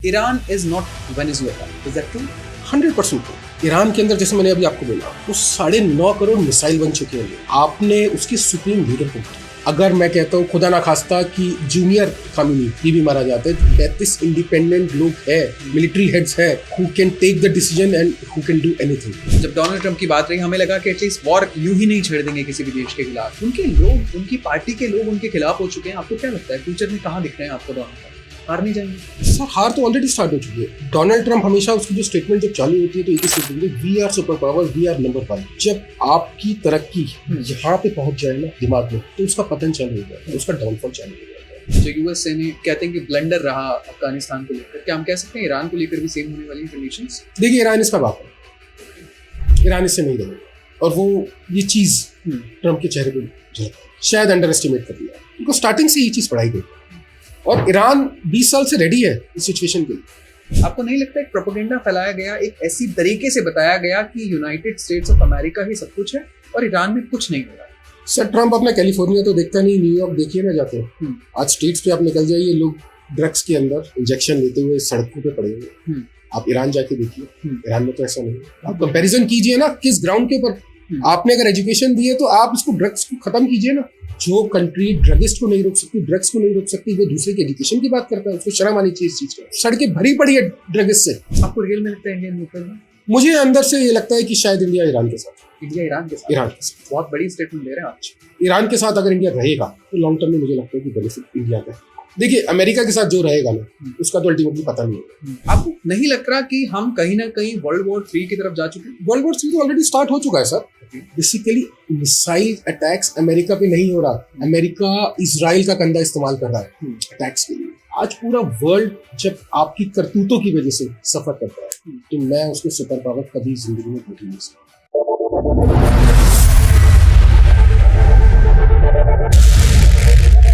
Iran is not Venezuela. Is that true? 100% true. Iran के अंदर जैसे मैंने अभी आपको बोला वो 9.5 करोड़ मिसाइल बन चुके हैं। आपने उसकी सुप्रीम लीडर को, अगर मैं कहता हूँ खुदा ना खास्ता कि जूनियर खामिनी ये भी मारा जाता है, 35 इंडिपेंडेंट लोग है, मिलिट्री हेड्स है, who can take the decision and who can do anything. जब डोनाल्ड ट्रंप की बात रही हमें लगा कि एटलीस्ट वॉर यूं ही नहीं छेड़ देंगे किसी भी देश के खिलाफ। उनके लोग, उनकी पार्टी के लोग उनके खिलाफ हो चुके हैं। आपको क्या लगता है फ्यूचर में कहाँ दिख रहे हैं आपको डोनाल्ड ट्रंप? हार नहीं जाएंगे? सर हार तो ऑलरेडी स्टार्ट हो चुकी है। डोनाल्ड ट्रंप हमेशा उसकी जो स्टेटमेंट जब चालू होती है तो एक ही स्टेटमेंट है, we are super power, we are number 1। जब आपकी तरक्की यहाँ पे पहुंच जाए ना दिमाग में, तो उसका पतन चालू हो जाता है, उसका डाउनफॉल चालू हो जाता है। जो यूएसए ने कहते हैं कि ब्लंडर रहा अफगानिस्तान को लेकर, क्या हम कह सकते हैं ईरान को लेकर भी सेम होने वाली कंडीशंस? देखिए ईरान इसका बाप है, ईरान इससे नहीं रहेगा, और वो ये चीज ट्रंप के चेहरे पे झलक शायद अंडर एस्टिमेट कर लिया। उनको स्टार्टिंग से ये चीज पढ़ाई गई और ईरान 20 साल से रेडी है इस सिचुएशन के लिए। आपको नहीं लगता एक प्रोपेगेंडा फैलाया गया, एक ऐसी तरीके से बताया गया कि यूनाइटेड स्टेट्स ऑफ अमेरिका ही सब कुछ है और ईरान में कुछ नहीं हो रहा है? सर ट्रंप अपना कैलिफोर्निया तो देखता नहीं, न्यूयॉर्क देखिए ना जाते। आज स्टेट्स पे आप निकल जाइए, लोग ड्रग्स के अंदर इंजेक्शन लेते हुए सड़कों पे पड़े हुए। आप ईरान जाके देखिए, ईरान में तो ऐसा नहीं है। आप कंपैरिजन कीजिए ना किस ग्राउंड के ऊपर। आपने अगर एजुकेशन दी है तो आप इसको ड्रग्स को खत्म कीजिए ना। जो कंट्री ड्रगिस्ट को नहीं रोक सकती, ड्रग्स को नहीं रोक सकती, वो दूसरे की एजुकेशन की बात करता है, उसको शर्म आनी चाहिए इस चीज का। सड़कें भरी पड़ी है ड्रगिस्ट से। आपको रियल में लगता है इंडियन न्यूट्रल में? मुझे अंदर से ये लगता है कि शायद इंडिया ईरान के साथ। इंडिया ईरान के साथ? ईरान के साथ बहुत बड़ी स्टेटमेंट दे रहे हैं आज। ईरान के साथ अगर इंडिया रहेगा तो लॉन्ग टर्म में मुझे लगता है कि बेनिफिट इंडिया का है। देखिए अमेरिका के साथ जो रहेगा ना, उसका तो अल्टीमेटली पता नहीं होगा। आपको नहीं लग रहा कि हम कहीं ना कहीं वर्ल्ड वॉर 3 की तरफ जा चुके हैं? वर्ल्ड वॉर 3 तो ऑलरेडी स्टार्ट हो चुका है sir. Basically missile attacks America पे नहीं हो रहा, अमेरिका इजराइल का कंधा इस्तेमाल कर रहा है अटैक्स के लिए। आज पूरा वर्ल्ड जब आपकी करतूतों की वजह से सफर करता है, तो मैं उसको सुपर पावर कभी जिंदगी में भूल नहीं सकता।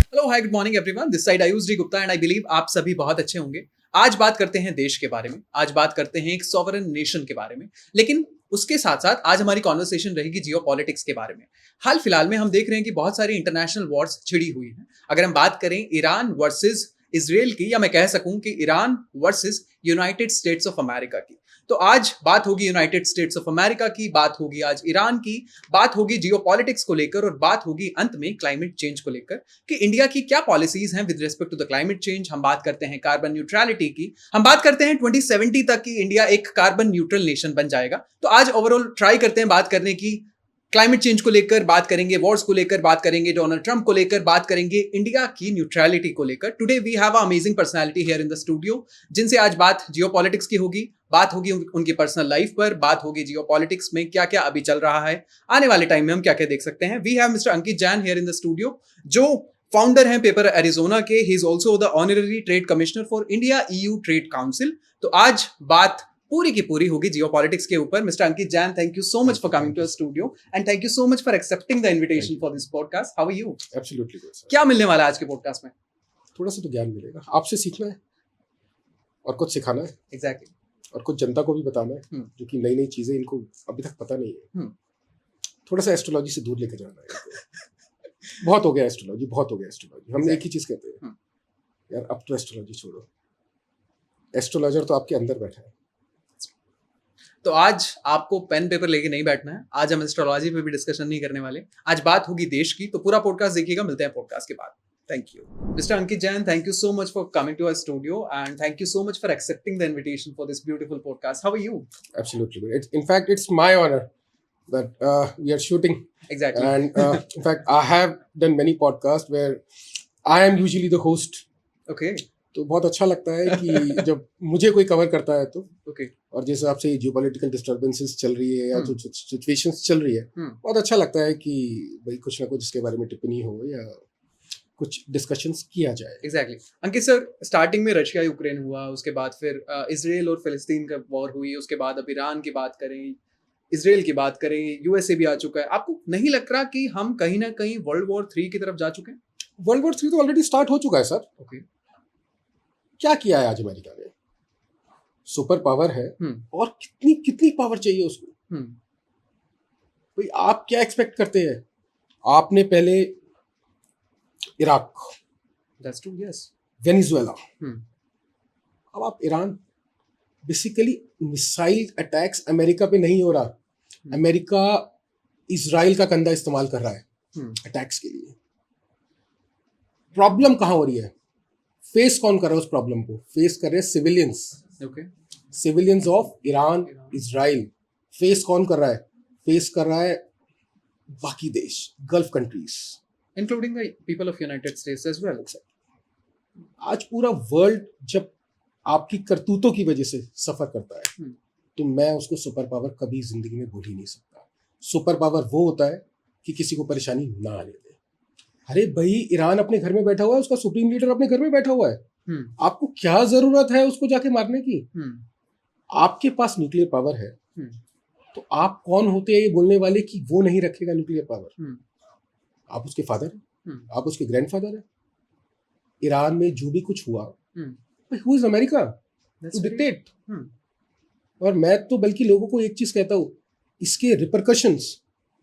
Hello hi good morning everyone, this side Ayush D Gupta and I believe आप सभी बहुत अच्छे होंगे। आज बात करते हैं देश के बारे में, आज बात करते हैं एक सॉवरेन नेशन के बारे में, लेकिन उसके साथ साथ आज हमारी कॉन्वर्सेशन रहेगी जियो पॉलिटिक्स के बारे में। हाल फिलहाल में हम देख रहे हैं कि बहुत सारी इंटरनेशनल वॉर्स छिड़ी हुई हैं। अगर हम बात करें ईरान वर्सेस इजराइल की, या मैं कह सकूं कि Iran versus United States of America की, तो आज बात होगी यूनाइटेड स्टेट्स ऑफ अमेरिका की, बात होगी आज ईरान की, बात होगी जियो पॉलिटिक्स को लेकर, और बात होगी अंत में क्लाइमेट चेंज को लेकर कि इंडिया की क्या पॉलिसीज हैं with respect to the climate change. हम बात करते हैं कार्बन न्यूट्रलिटी की, हम बात करते हैं 2070 तक की इंडिया एक कार्बन न्यूट्रल नेशन बन जाएगा। तो आज ओवरऑल ट्राई करते हैं बात करने की क्लाइमेट चेंज को लेकर, बात करेंगे वॉर्स को लेकर, बात करेंगे डोनाल्ड ट्रंप को लेकर, बात करेंगे इंडिया की न्यूट्रलिटी को लेकर। Today we have a amazing personality here in the studio, जिनसे आज बात जियो पॉलिटिक्स की होगी, बात होगी उनकी पर्सनल लाइफ पर, बात होगी जियो पॉलिटिक्स में क्या क्या अभी चल रहा है, आने वाले टाइम में हम क्या क्या देख सकते हैं। We have mister Ankit Jain here in the studio, जो फाउंडर हैं पेपर एरिजोना के। He is also the honorary trade commissioner for India EU trade council. तो आज बात पूरी की पूरी होगी जियो पॉलिटिक्स के ऊपर। Mister Ankit Jain, thank you so much for coming to our studio and thank you so much for accepting the invitation for this podcast. How are you? Absolutely good sir. क्या मिलने वाला है आज के पॉडकास्ट में? थोड़ा सा तो ज्ञान मिलेगा, आपसे सीखना है और कुछ सिखाना है। एग्जैक्टली। और कुछ जनता को भी बताना है जो कि नई नई चीजें इनको अभी तक पता नहीं है। थोड़ा सा एस्ट्रोलॉजी से दूर लेके जाना है। बहुत हो गया एस्ट्रोलॉजी, बहुत हो गया एस्ट्रोलॉजी। हम एक ही चीज कहते हैं यार, अब तो एस्ट्रोलॉजी छोड़ो, एस्ट्रोलॉजर तो आपके अंदर बैठा है। तो आज आपको पेन पेपर लेके नहीं बैठना है, आज हम एस्ट्रोलॉजी पे भी डिस्कशन नहीं करने वाले, आज बात होगी देश की। तो पूरा पॉडकास्ट देखिएगा, मिलते हैं पॉडकास्ट के बाद। Thank you. Mr. Ankit Jain, thank you so much for coming to our studio and thank you so much for accepting the invitation for this beautiful podcast. How are you? Absolutely good. In fact, it's my honor that we are shooting. Exactly. And in fact, I have done many podcasts where I am usually the host. Okay. तो बहुत अच्छा लगता है कि जब मुझे कोई cover करता है तो okay. और जिस हिसाब से जियोपॉलिटिकल डिस्टर्बेंसेस चल रही है या जो सिचुएशंस चल रही है, बहुत अच्छा लगता है कि भाई कुछ ना कुछ इसके बारे में टिप्पणी हो या कुछ डिस्कशंस किया जाए। एग्जैक्टली। अंकित सर, स्टार्टिंग में रशिया यूक्रेन हुआ, उसके बाद फिर इजराइल और फिलिस्तीन का वॉर हुई, उसके बाद अब ईरान की बात करें, इजराइल की बात करें, यूएसए भी आ चुका है। आपको नहीं लग रहा कि हम कहीं ना कहीं वर्ल्ड वॉर 3 की तरफ जा चुके हैं? वर्ल्ड वॉर 3 तो ऑलरेडी स्टार्ट हो चुका है सर। ओके। क्या किया है आज अमेरिका ने? सुपर पावर है और कितनी कितनी पावर चाहिए उसको। भाई आप क्या एक्सपेक्ट करते हैं? आपने पहले Iraq, That's true, yes. Venezuela, अब आप Iran basically missile attacks America पे नहीं हो रहा, अमेरिका इजराइल का कंधा इस्तेमाल कर रहा है अटैक्स के लिए। प्रॉब्लम कहां हो रही है? फेस कौन कर रहा है उस प्रॉब्लम को? फेस कर रहे हैं civilians, civilians of Iran, Israel. Face कौन कर रहा है? फेस कर रहा है बाकी देश, gulf countries, including the people of United States as well. आज पूरा वर्ल्ड जब आपकी करतूतों की वजह से सफर करता है तो मैं उसको सुपर पावर कभी जिंदगी में बोल ही नहीं सकता। सुपर पावर वो होता है कि किसी को परेशानी ना आने दे। अरे भाई, ईरान अपने घर में बैठा हुआ है, उसका सुप्रीम लीडर अपने घर में बैठा हुआ है, आपको क्या जरूरत है उसको जाके मारने की? आपके पास न्यूक्लियर पावर है तो आप कौन होते हैं ये बोलने वाले कि वो नहीं रखेगा न्यूक्लियर पावर? आप उसके फादर हैं, आप उसके ग्रैंडफादर हैं। ईरान में जो भी कुछ हुआ, who is America to dictate? और मैं तो बल्कि लोगों को एक चीज कहता हूं, इसके रिपरकशंस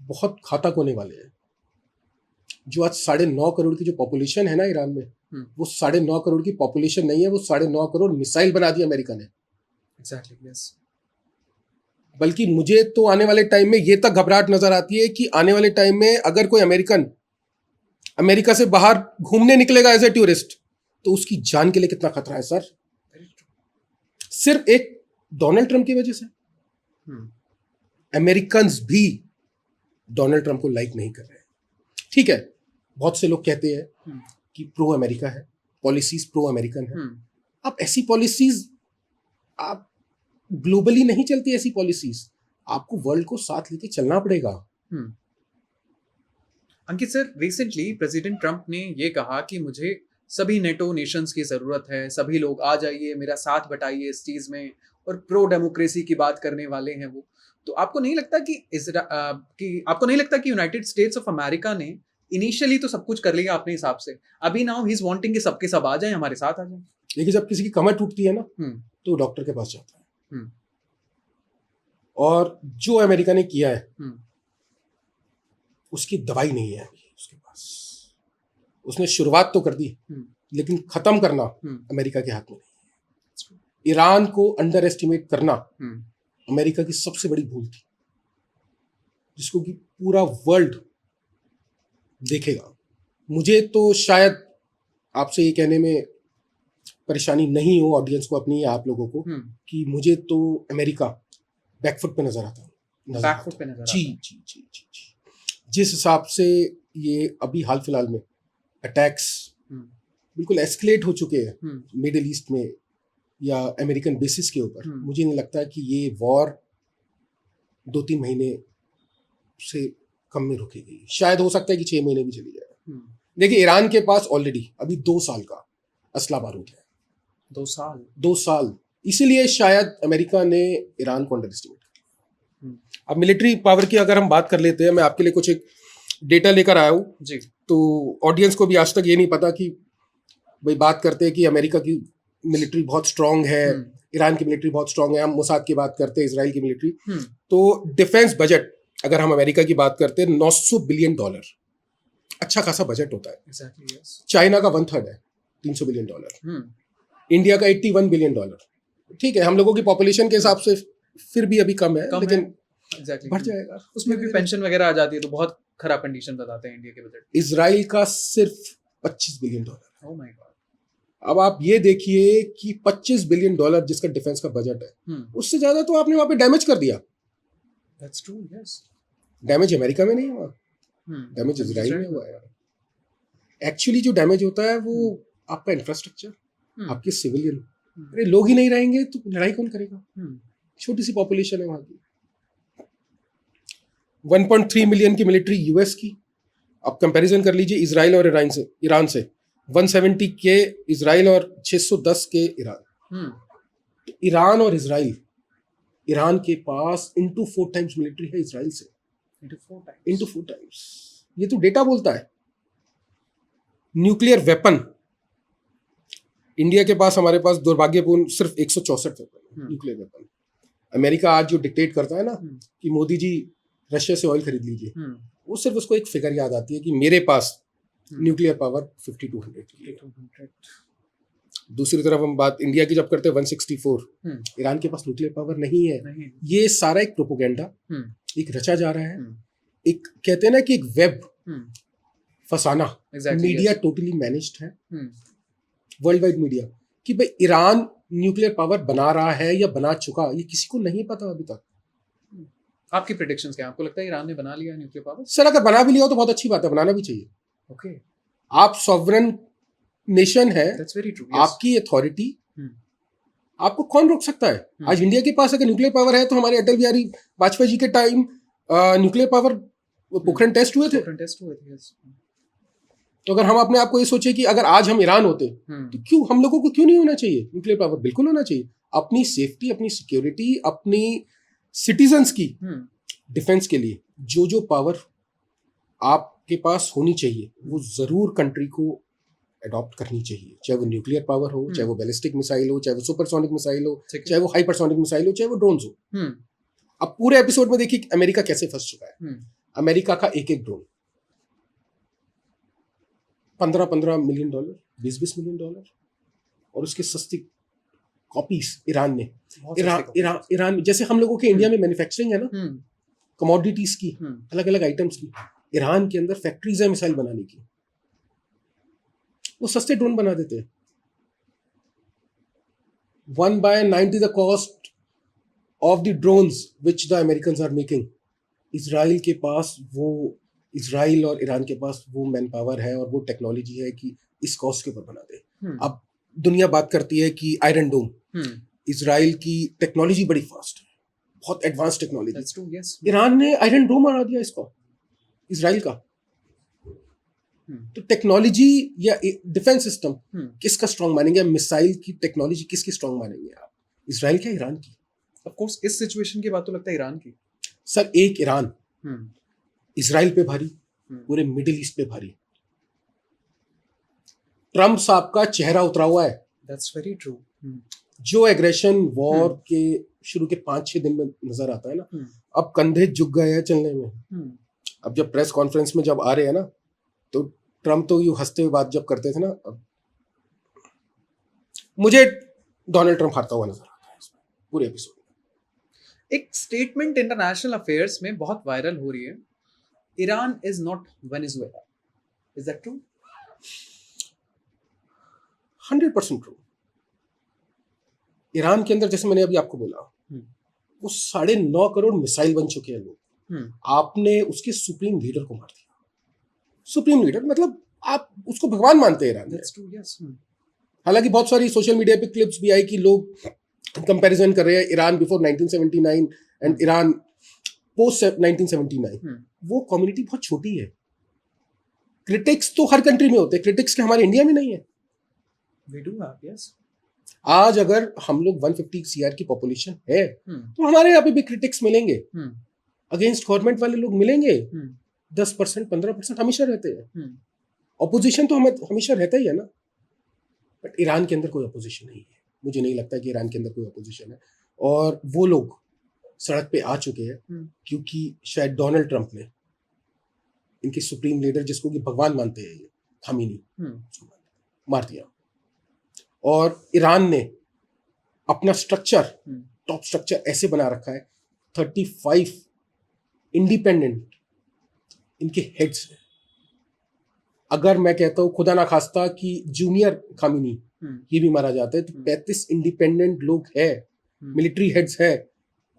बहुत घातक होने वाले हैं। जो आज 9.5 करोड़ की जो पॉपुलेशन है ना ईरान में, वो 9.5 करोड़ की पॉपुलेशन नहीं है, वो 9.5 करोड़ मिसाइल बना दी अमेरिका ने। Exactly, yes. बल्कि मुझे तो आने वाले टाइम में ये तक घबराहट नजर आती है कि आने वाले टाइम में अगर कोई अमेरिकन अमेरिका से बाहर घूमने निकलेगा एज ए टूरिस्ट तो उसकी जान के लिए कितना खतरा है सर। सिर्फ एक डोनाल्ड ट्रंप की वजह से अमेरिकन्स भी डोनाल्ड ट्रंप को लाइक नहीं कर रहे हैं। ठीक है, बहुत से लोग कहते हैं कि प्रो अमेरिका है, पॉलिसीज प्रो अमेरिकन है। अब ऐसी पॉलिसीज आप ग्लोबली नहीं चलती, ऐसी पॉलिसीज आपको वर्ल्ड को साथ लेके चलना पड़ेगा। अंकित सर, रिसेंटली प्रेसिडेंट ट्रंप ने ये कहा कि मुझे सभी नेटो नेशंस की जरूरत है, सभी लोग आ जाइए, मेरा साथ बटाइए इस चीज में, और प्रो डेमोक्रेसी की बात करने वाले हैं वो। तो आपको नहीं लगता कि यूनाइटेड स्टेट्स ऑफ अमेरिका ने इनिशियली तो सब कुछ कर लिया अपने हिसाब से, अभी नाउ ही इज वांटिंग कि सबके सब आ जाएं, हमारे साथ आ जाएं? लेकिन जब किसी की कमर टूटती है ना तो डॉक्टर के पास जाता है। और जो अमेरिका ने किया है उसकी दवाई नहीं है अभी उसके पास। उसने शुरुआत तो कर दी लेकिन खत्म करना अमेरिका के हाथ में नहीं है। ईरान को अंडर एस्टिमेट करना अमेरिका की सबसे बड़ी भूल थी, जिसको कि पूरा वर्ल्ड देखेगा। मुझे तो शायद आपसे ये कहने में परेशानी नहीं हो ऑडियंस को अपनी या आप लोगों को कि मुझे तो अमेरिका बैकफुट पे नजर आता है। जी। जिस हिसाब से ये अभी हाल फिलहाल में अटैक्स बिल्कुल एस्केलेट हो चुके हैं मिडिल ईस्ट में या अमेरिकन बेसिस के ऊपर, मुझे नहीं लगता कि ये वॉर 2-3 महीने से कम में रुकेगी। शायद हो सकता है कि 6 महीने भी चली जाए। देखिए, ईरान के पास ऑलरेडी अभी 2 साल का असला बारूद है। 2 साल। इसीलिए शायद अमेरिका ने ईरान को अंडर एस्टिमेट किया। अब मिलिट्री पावर की अगर हम बात कर लेते हैं, मैं आपके लिए कुछ एक डेटा लेकर आया हूँ जी। तो ऑडियंस को भी आज तक ये नहीं पता कि भाई बात करते हैं कि अमेरिका की मिलिट्री बहुत स्ट्रांग है, ईरान की मिलिट्री बहुत स्ट्रांग है, हम मोसाद की बात करते हैं, इजराइल की मिलिट्री। तो डिफेंस बजट अगर हम अमेरिका की बात करते हैं $900 बिलियन, अच्छा खासा बजट होता है। exactly, yes. चाइना का 1/3 है, $300 बिलियन। इंडिया का $81 बिलियन। ठीक है, हम लोगों की पॉपुलेशन के हिसाब से फिर भी अभी कम है, लेकिन बढ़ जाएगा। उसमें भी पेंशन वगैरह आ जाती है तो बहुत खराब कंडीशन बताते हैं इंडिया के बजट। इजराइल का सिर्फ $25 बिलियन। Oh my God. अब आप ये देखिए कि $25 बिलियन जिसका डिफेंस का बजट है, उससे ज्यादा तो आपने वहां पे डैमेज कर दिया। That's true, yes. Damage America में नहीं हुआ, डैमेज इजराइल में हुआ है। एक्चुअली जो डैमेज होता है वो आपका इंफ्रास्ट्रक्चर, आपके सिविलियन। अरे लोग ही नहीं रहेंगे तो लड़ाई कौन करेगा? छोटी सी पॉपुलेशन है वहां की। 1.3 मिलियन की मिलिट्री यूएस की। आप कंपैरिजन कर लीजिए इजराइल और ईरान से 170 के इजराइल और 610 के ईरान। तो ईरान और इजराइल, ईरान के पास into 4 times मिलिट्री है इजराइल से। into 4 times। ये तो डेटा बोलता है। न्यूक्लियर वेपन इंडिया के पास, हमारे पास दुर्भाग्यपूर्ण सिर्फ 164 वेपन न्यूक्लियर वेपन। अमेरिका आज जो डिक्टेट करता है ना कि मोदी जी रशिया से ऑयल खरीद लीजिए, वो सिर्फ उसको एक फिगर याद आती है कि मेरे पास न्यूक्लियर पावर 5200 की है। दूसरी तरफ हम बात इंडिया की जब करते हैं 164, ईरान के पास न्यूक्लियर पावर नहीं है। ये सारा एक प्रोपोगेंडा एक रचा जा रहा है, एक कहते हैं ना कि एक वेब फसाना। मीडिया टोटली मैनेज्ड है, वर्ल्ड वाइड मीडिया, कि भाई ईरान न्यूक्लियर पावर बना रहा है या बना चुका, ये किसी को नहीं पता अभी तक। आपकी प्रेडिक्शंस क्या है? आपको लगता है ईरान ने बना लिया न्यूक्लियर पावर? सर अगर बना भी लिया हो तो बहुत अच्छी बात है, बनाना भी चाहिए। ओके, आप सॉवरेन नेशन है, दैट्स वेरी ट्रू। आपकी अथॉरिटी, आपको कौन रोक सकता है? आज इंडिया के पास अगर न्यूक्लियर पावर है तो हमारे अटल बिहारी वाजपेयी जी के time nuclear power Pokhran test हुए थे। तो अगर हम अपने आप को ये सोचे कि अगर आज हम ईरान होते तो क्यों हम लोगों को क्यों नहीं होना चाहिए न्यूक्लियर पावर? बिल्कुल होना चाहिए। अपनी सेफ्टी, अपनी सिक्योरिटी, अपनी सिटीजन्स की डिफेंस के लिए जो पावर आपके पास होनी चाहिए वो जरूर कंट्री को अडॉप्ट करनी चाहिए, चाहे वो न्यूक्लियर पावर हो, चाहे वो बैलिस्टिक मिसाइल हो, चाहे वो सुपरसोनिक मिसाइल हो, चाहे वो हाइपरसोनिक मिसाइल हो, चाहे वो ड्रोन्स हो। अब पूरे एपिसोड में देखिए अमेरिका कैसे फंस चुका है। अमेरिका का एक एक ड्रोन $15 मिलियन, $20 मिलियन, और उसके सस्ती कॉपीज ईरान ने। ईरान जैसे हम लोगों के इंडिया में मैन्युफैक्चरिंग है ना कमोडिटीज की, अलग अलग आइटम्स की, ईरान के अंदर फैक्ट्रीज है मिसाइल बनाने की, वो सस्ते ड्रोन बना देते हैं। 1/90 the cost of the drones which the Americans are making. Israel के पास वो, इजराइल और ईरान के पास वो मैन पावर है और वो टेक्नोलॉजी है कि इस कॉस्ट के ऊपर बना दे। अब दुनिया बात करती है कि आयरन डोम, इजराइल की टेक्नोलॉजी बड़ी फास्ट है, बहुत एडवांस टेक्नोलॉजी। ईरान ने आयरन डोम बना दिया इसको, इजराइल का। तो टेक्नोलॉजी या डिफेंस सिस्टम किसका स्ट्रांग मानेंगे? मिसाइल की टेक्नोलॉजी किसकी स्ट्रांग मानेंगे आप? इजराइल क्या ईरान की? ऑफ कोर्स इस सिचुएशन की बात तो लगता है ईरान की। सर एक ईरान इजराइल पे भारी, पूरे मिडिल ईस्ट पे भारी। ट्रम्प साहब का चेहरा उतरा हुआ है। That's very true. जो एग्रेशन वॉर के शुरू के 5-6 दिन में नजर आता है ना, अब कंधे झुक गए हैं चलने में। अब जब प्रेस कॉन्फ्रेंस में जब आ रहे हैं ना, तो ट्रम्प तो यूं हंसते हुए बात जब करते थे ना, अब मुझे डोनाल्ड ट्रम्प हारता हुआ नजर आता है इसमें पूरे एपिसोड में। एक स्टेटमेंट इंटरनेशनल अफेयर्स में बहुत वायरल हो रही है, Iran is not Venezuela. Is that true? 100% true. Iran के अंदर जैसे मैंने अभी आपको बोला, वो 9.5 करोड़ मिसाइल बन चुके हैं लोग। आपने उसके सुप्रीम लीडर को मार दिया। सुप्रीम लीडर मतलब आप उसको भगवान मानते हैं ईरान। हालांकि बहुत सारी सोशल मीडिया पे क्लिप्स भी आई कि लोग कंपैरिजन कर रहे हैं Iran before 1979 and Iran post 1979। वो कम्युनिटी बहुत छोटी है। क्रिटिक्स तो हर कंट्री में होते हैं, क्रिटिक्स के हमारे इंडिया में नहीं है। We do have, yes. आज अगर हम लोग 150 CR की पॉपुलेशन है तो हमारे यहाँ पे भी क्रिटिक्स मिलेंगे, अगेंस्ट गवर्नमेंट वाले लोग मिलेंगे। 10% 15% हमेशा रहते हैं। ऑपोजिशन तो हमें हमेशा रहता ही है ना, बट ईरान के अंदर कोई ऑपोजिशन नहीं है। मुझे नहीं लगता कि ईरान के अंदर कोई ऑपोजिशन है, और वो लोग सड़क पे आ चुके हैं क्योंकि शायद डोनाल्ड ट्रंप ने इनके सुप्रीम लीडर, जिसको कि भगवान मानते हैं ये खामेनी, मार दिया। और ईरान ने अपना स्ट्रक्चर, टॉप स्ट्रक्चर ऐसे बना रखा है, 35 इंडिपेंडेंट इनके हेड्स हैं। अगर मैं कहता हूँ खुदा ना खास्ता कि जूनियर खामेनी ये भी मारा जाता है, तो 35 इंडिपेंडेंट लोग हैं, मिलिट्री हेड्स है,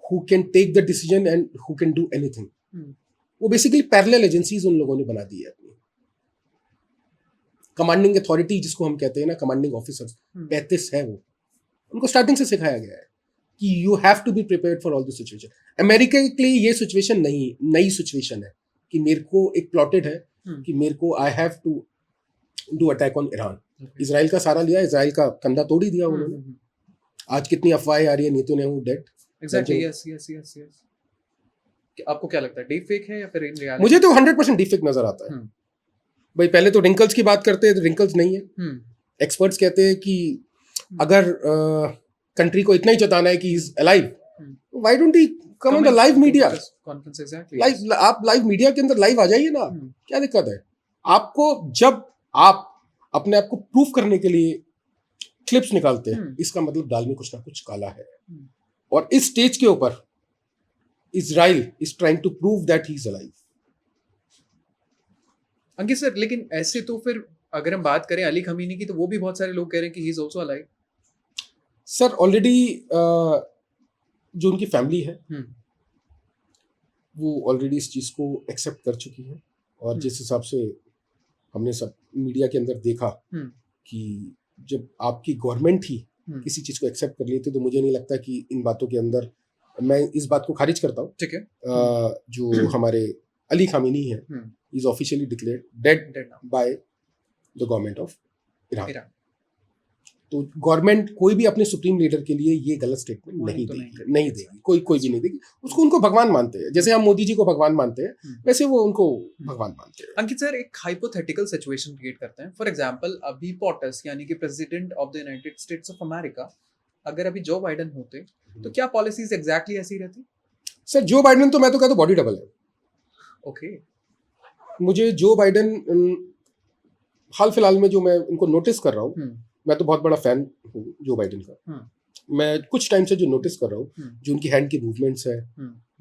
who can take the decision and who can do anything. वो बेसिकली पैरेलल एजेंसीज उन लोगों ने बना दी है अपनी। कमांडिंग अथॉरिटी जिसको हम कहते हैं ना, कमांडिंग ऑफिसर्स 35 है वो। उनको स्टार्टिंग से सिखाया गया है कि you have to be prepared for all the situation. America के लिए ये सिचुएशन नहीं, नई सिचुएशन है कि मेरे को एक प्लॉटेड है कि मेरे को I have to do attack on Iran. Israel का सारा लिया, इजराइल का कंधा तोड़ ही दिया उन्होंने। आज कितनी अफवाहें आ रही है, Netanyahu dead. Exactly, yes yes yes yes. आपको क्या लगता है, डीप फेक है या फिर इन रियलिटी? मुझे तो 100% डीप फेक नजर आता है। भाई पहले तो रिंकल्स की बात करते हैं, तो रिंकल्स नहीं है। एक्सपर्ट्स कहते हैं कि अगर कंट्री को इतना ही जताना है कि ही is alive, why don't he come on the live media conference? Exactly, live, आप लाइव मीडिया के अंदर लाइव आ जाइए ना। क्या दिक्कत है आपको? जब आप अपने आप को प्रूफ करने के लिए क्लिप्स निकालते हैं, इसका मतलब दाल में कुछ ना कुछ काला है। और इस स्टेज के ऊपर Israel is trying to prove that he is alive. Ankit sir, लेकिन ऐसे तो फिर अगर हम बात करें अली खमीनी की, तो वो भी बहुत सारे लोग कह रहे हैं कि ही is also alive. Sir already जो उनकी फैमिली है वो ऑलरेडी इस चीज को एक्सेप्ट कर चुकी है। और जिस हिसाब से हमने सब मीडिया के अंदर देखा कि जब आपकी गवर्नमेंट ही किसी चीज को एक्सेप्ट कर लेती है, तो मुझे नहीं लगता कि इन बातों के अंदर, मैं इस बात को खारिज करता हूँ। ठीक है। जो हमारे अली खामेनी है is officially declared dead by the government of Iran. तो गवर्नमेंट कोई भी अपने सुप्रीम लीडर के लिए ये गलत स्टेटमेंट नहीं देगी, कोई भी नहीं देगी उसको। उनको भगवान मानते हैं, जैसे हम मोदी जी को भगवान मानते हैं वैसे वो उनको भगवान मानते हैं। अंकित सर, एक हाइपोथेटिकल सिचुएशन क्रिएट करते हैं। फॉर एग्जांपल, अभी पॉटस यानी कि president of the United States of America अगर अभी जो बाइडेन होते तो क्या पॉलिसीज एग्जैक्टली ऐसी रहती? सर जो बाइडेन तो मैं तो कहता हूं बॉडी डबल है। ओके। मुझे जो बाइडेन हाल फिलहाल में जो मैं इनको नोटिस कर रहा हूँ, मैं तो बहुत बड़ा फैन हूँ जो बाइडेन का। मैं कुछ टाइम से जो नोटिस कर रहा हूँ, जो उनकी हैंड की मूवमेंट्स है,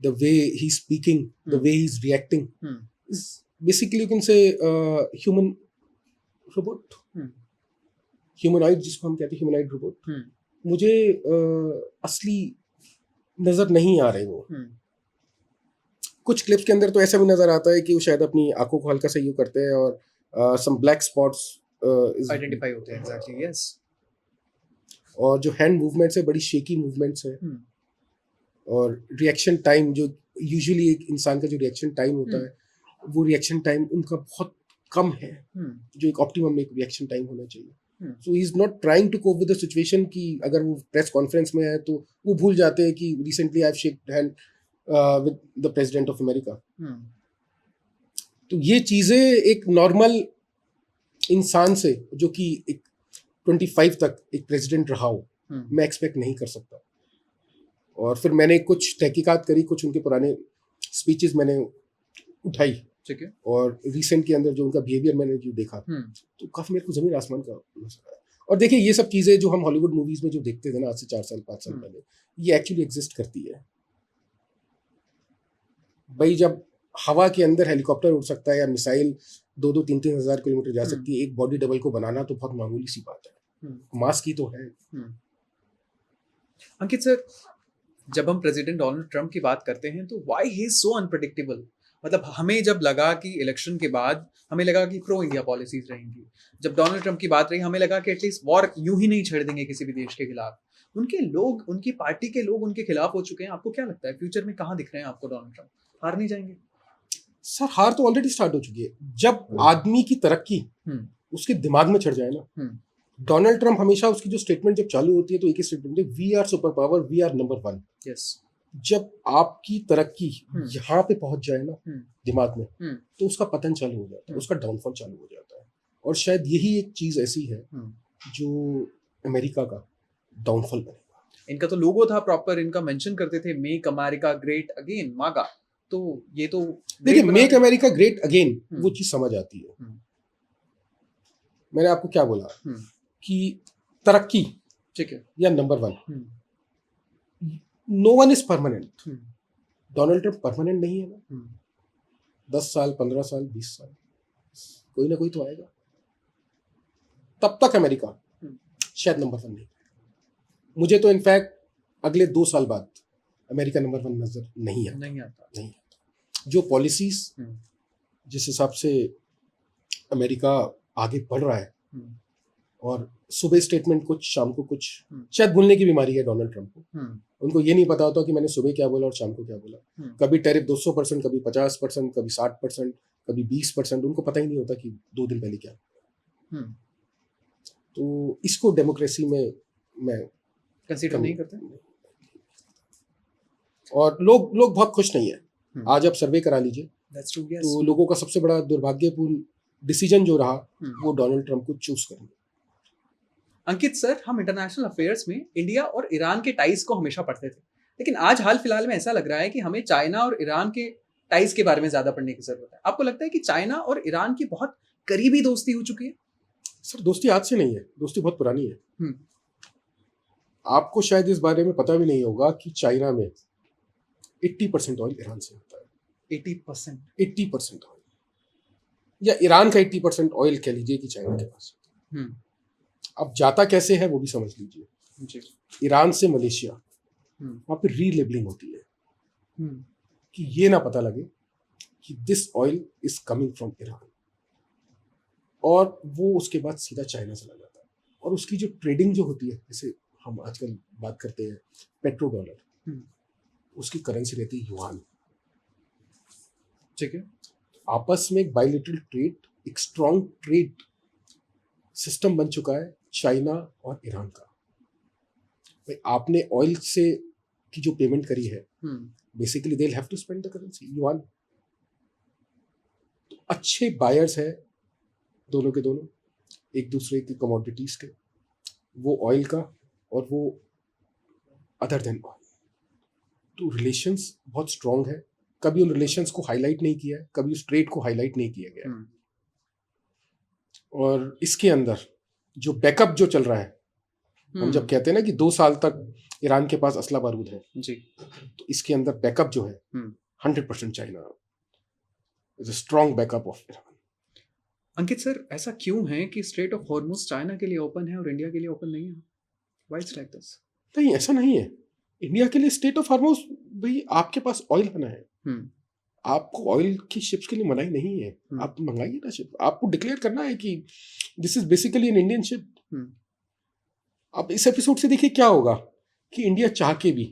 the way he speaking, the way he is reacting, is basically you can say human robot, humanoid, जिसको हम कहते हैं ह्यूमनॉइड रोबोट। मुझे असली नजर नहीं आ रहे वो। कुछ क्लिप्स के अंदर तो ऐसा भी नजर आता है कि वो शायद अपनी आंखों को हल्का सा यूं करते हैं और सम ब्लैक स्पॉट्स आइडेंटिफाई होते हैं। Exactly, yes. और जो हैंड मूवमेंट्स है बड़ी शेकी मूवमेंट्स है। और रिएक्शन टाइम, जो यूजुअली एक इंसान का जो रिएक्शन टाइम होता है, वो रिएक्शन टाइम उनका बहुत कम है, जो एक ऑप्टिमम एक रिएक्शन टाइम होना चाहिए। So he is not trying to cope with the situation कि अगर वो प्रेस कॉन्फ्रेंस में है तो वो भूल जाते हैं कि recently I have shaked hand with the president of America. तो ये चीजें एक नॉर्मल इंसान से, जो कि एक 25 तक एक प्रेसिडेंट रहा हो, मैं एक्सपेक्ट नहीं कर सकता। और फिर मैंने कुछ तहकीकात करी, कुछ उनके पुराने स्पीचेस मैंने उठाई, ठीक है। और रिसेंट के अंदर जो उनका बिहेवियर मैंने जो देखा, तो काफी मेरे को जमीन आसमान का नजर आया। और देखिए ये सब चीजें जो हम हॉलीवुड मूवीज में जो देखते थे ना आज से 4 साल 5 साल पहले, ये एक्चुअली एग्जिस्ट करती है भाई। जब हवा के अंदर हेलीकॉप्टर उड़ सकता है या मिसाइल 2-2, 3-3 हज़ार किलोमीटर जा सकती है, एक बॉडी डबल को बनाना तो बहुत मामूली सी बात है। मास की तो है। अंकित सर, जब हम प्रेसिडेंट डोनाल्ड ट्रंप की बात करते हैं तो why he is so unpredictable? मतलब हमें जब लगा कि इलेक्शन के बाद हमें लगा कि प्रो इंडिया पॉलिसीज रहेंगी, जब डोनाल्ड ट्रंप की बात रही हमें लगा कि एटलीस्ट वॉर यूं ही नहीं छेड़ देंगे किसी भी देश के खिलाफ। उनके लोग, उनकी पार्टी के लोग उनके खिलाफ हो चुके हैं। आपको क्या लगता है फ्यूचर में कहाँ दिख रहे हैं आपको डोनाल्ड ट्रंप? हार नहीं जाएंगे? सर हार तो ऑलरेडी स्टार्ट हो चुकी है। जब आदमी की तरक्की उसके दिमाग में चढ़ जाए ना, डोनाल्ड ट्रंप हमेशा उसकी जो स्टेटमेंट जब चालू होती है तो एक ही स्टेटमेंट है, we are super power, we are number 1। Yes. जब आपकी तरक्की यहाँ पे पहुंच जाए ना दिमाग में, तो उसका पतन चालू हो जाता है, उसका डाउनफॉल चालू हो जाता है। और शायद यही एक चीज ऐसी है जो अमेरिका का डाउनफॉल बनेगा। इनका तो लोगो था प्रॉपर, इनका मेंशन करते थे मेक अमेरिका ग्रेट अगेन, मागा। तो ये तो देखिए मेक अमेरिका ग्रेट अगेन वो चीज समझ आती है। मैंने आपको क्या बोला कि तरक्की, ठीक है, या number 1, no one is permanent. Donald Trump permanent नहीं है ना। 10 साल, 15 साल, 20 साल, कोई ना कोई तो आएगा। तब तक अमेरिका शायद नंबर 1 नहीं। मुझे तो इनफैक्ट अगले 2 साल बाद अमेरिका नंबर 1 नजर नहीं आता। जो पॉलिसीज, जिस हिसाब से अमेरिका आगे बढ़ रहा है, और सुबह स्टेटमेंट कुछ, शाम को कुछ, शायद भूलने की बीमारी है डोनाल्ड ट्रंप को। उनको ये नहीं पता होता कि मैंने सुबह क्या बोला और शाम को क्या बोला। कभी टैरिफ 200%, कभी 50%, कभी 60%, कभी 20%, उनको पता ही नहीं होता कि 2 दिन पहले क्या। तो इसको डेमोक्रेसी में मैं कंसीडर नहीं करते। और लोग बहुत खुश नहीं है। आज आप सर्वे करा लीजिए, तो लोगों का सबसे बड़ा दुर्भाग्यपूर्ण डिसीजन जो रहा वो डोनाल्ड ट्रंप को चूज करना। अंकित सर, हम इंटरनेशनल अफेयर्स में इंडिया और ईरान के टाइज को हमेशा पढ़ते थे, लेकिन आज हाल फिलहाल में ऐसा लग रहा है कि हमें चाइना और ईरान के टाइज के बारे में ज्यादा पढ़ने की जरूरत है। आपको लगता है कि चाइना और ईरान की बहुत करीबी दोस्ती हो चुकी है? सर दोस्ती आज से नहीं है, दोस्ती बहुत पुरानी है। आपको शायद इस बारे में पता भी नहीं होगा कि चाइना में 80% ऑयल ईरान से होता है। 80% ऑयल, या ईरान का 80% ऑयल कह लीजिए कि चाइना के पास। अब जाता कैसे है वो भी समझ लीजिए। ईरान से मलेशिया, वहां पे रीलेबलिंग होती है कि ये ना पता लगे कि this oil is coming from Iran, और वो उसके बाद सीधा चाइना चला जाता है। और उसकी जो ट्रेडिंग जो होती है, जैसे हम आजकल बात करते हैं पेट्रो डॉलर, उसकी करेंसी रहती है युआन। ठीक है, आपस में एक बायलैटरल ट्रेड, एक स्ट्रॉन्ग ट्रेड सिस्टम बन चुका है चाइना और ईरान का। भाई आपने ऑयल से की जो पेमेंट करी है, basically they will have to spend the currency yuan. तो अच्छे बायर्स है दोनों के दोनों, एक दूसरे की कमोडिटीज के, वो ऑयल का और वो अदर देन ऑयल। तो रिलेशंस बहुत स्ट्रांग है। कभी उन रिलेशंस को हाईलाइट नहीं किया है, कभी उस ट्रेड को हाईलाइट नहीं किया गया। और इसके अंदर जो बैकअप जो चल रहा है, हम जब कहते हैं ना कि 2 साल तक ईरान के पास असला बारूद है जी, तो इसके अंदर बैकअप जो है 100% China is a strong backup of Iran. Ankit sir, ऐसा क्यों है कि स्ट्रेट ऑफ हॉर्मुज चाइना के लिए ओपन है और इंडिया के लिए ओपन नहीं है? Why it's like this? नहीं, ऐसा नहीं है। इंडिया के लिए स्ट्रेट ऑफ हॉर्मुज, भाई आपके पास ऑयल बना है, आपको ऑयल की शिप्स के लिए मनाही नहीं है। आप मंगाइए ना शिप, आपको डिक्लेयर करना है कि this is basically an Indian ship. आप इस एपिसोड से देखिए क्या होगा कि इंडिया चाह के भी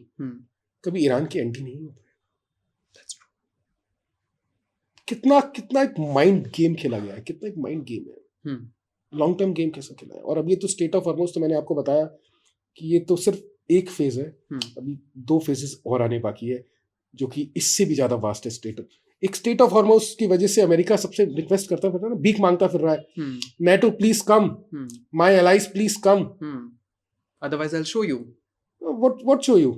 कभी ईरान की एंटी नहीं होता है। कितना एक माइंड गेम खेला गया है, कितना एक माइंड गेम है, लॉन्ग टर्म गेम कैसा खेला है। और अब ये तो स्टेट ऑफ हॉर्मुज, तो मैंने आपको बताया कि ये तो सिर्फ एक फेज है, अभी 2 फेजेस और आने बाकी है जो कि इससे भी ज्यादा वास्ट है। स्टेट ऑफ हॉर्मुज की वजह से अमेरिका सबसे रिक्वेस्ट करता फिर रहा है ना, भीख मांगता फिर रहा है, NATO please come, my allies please come, otherwise I will show you. What show you?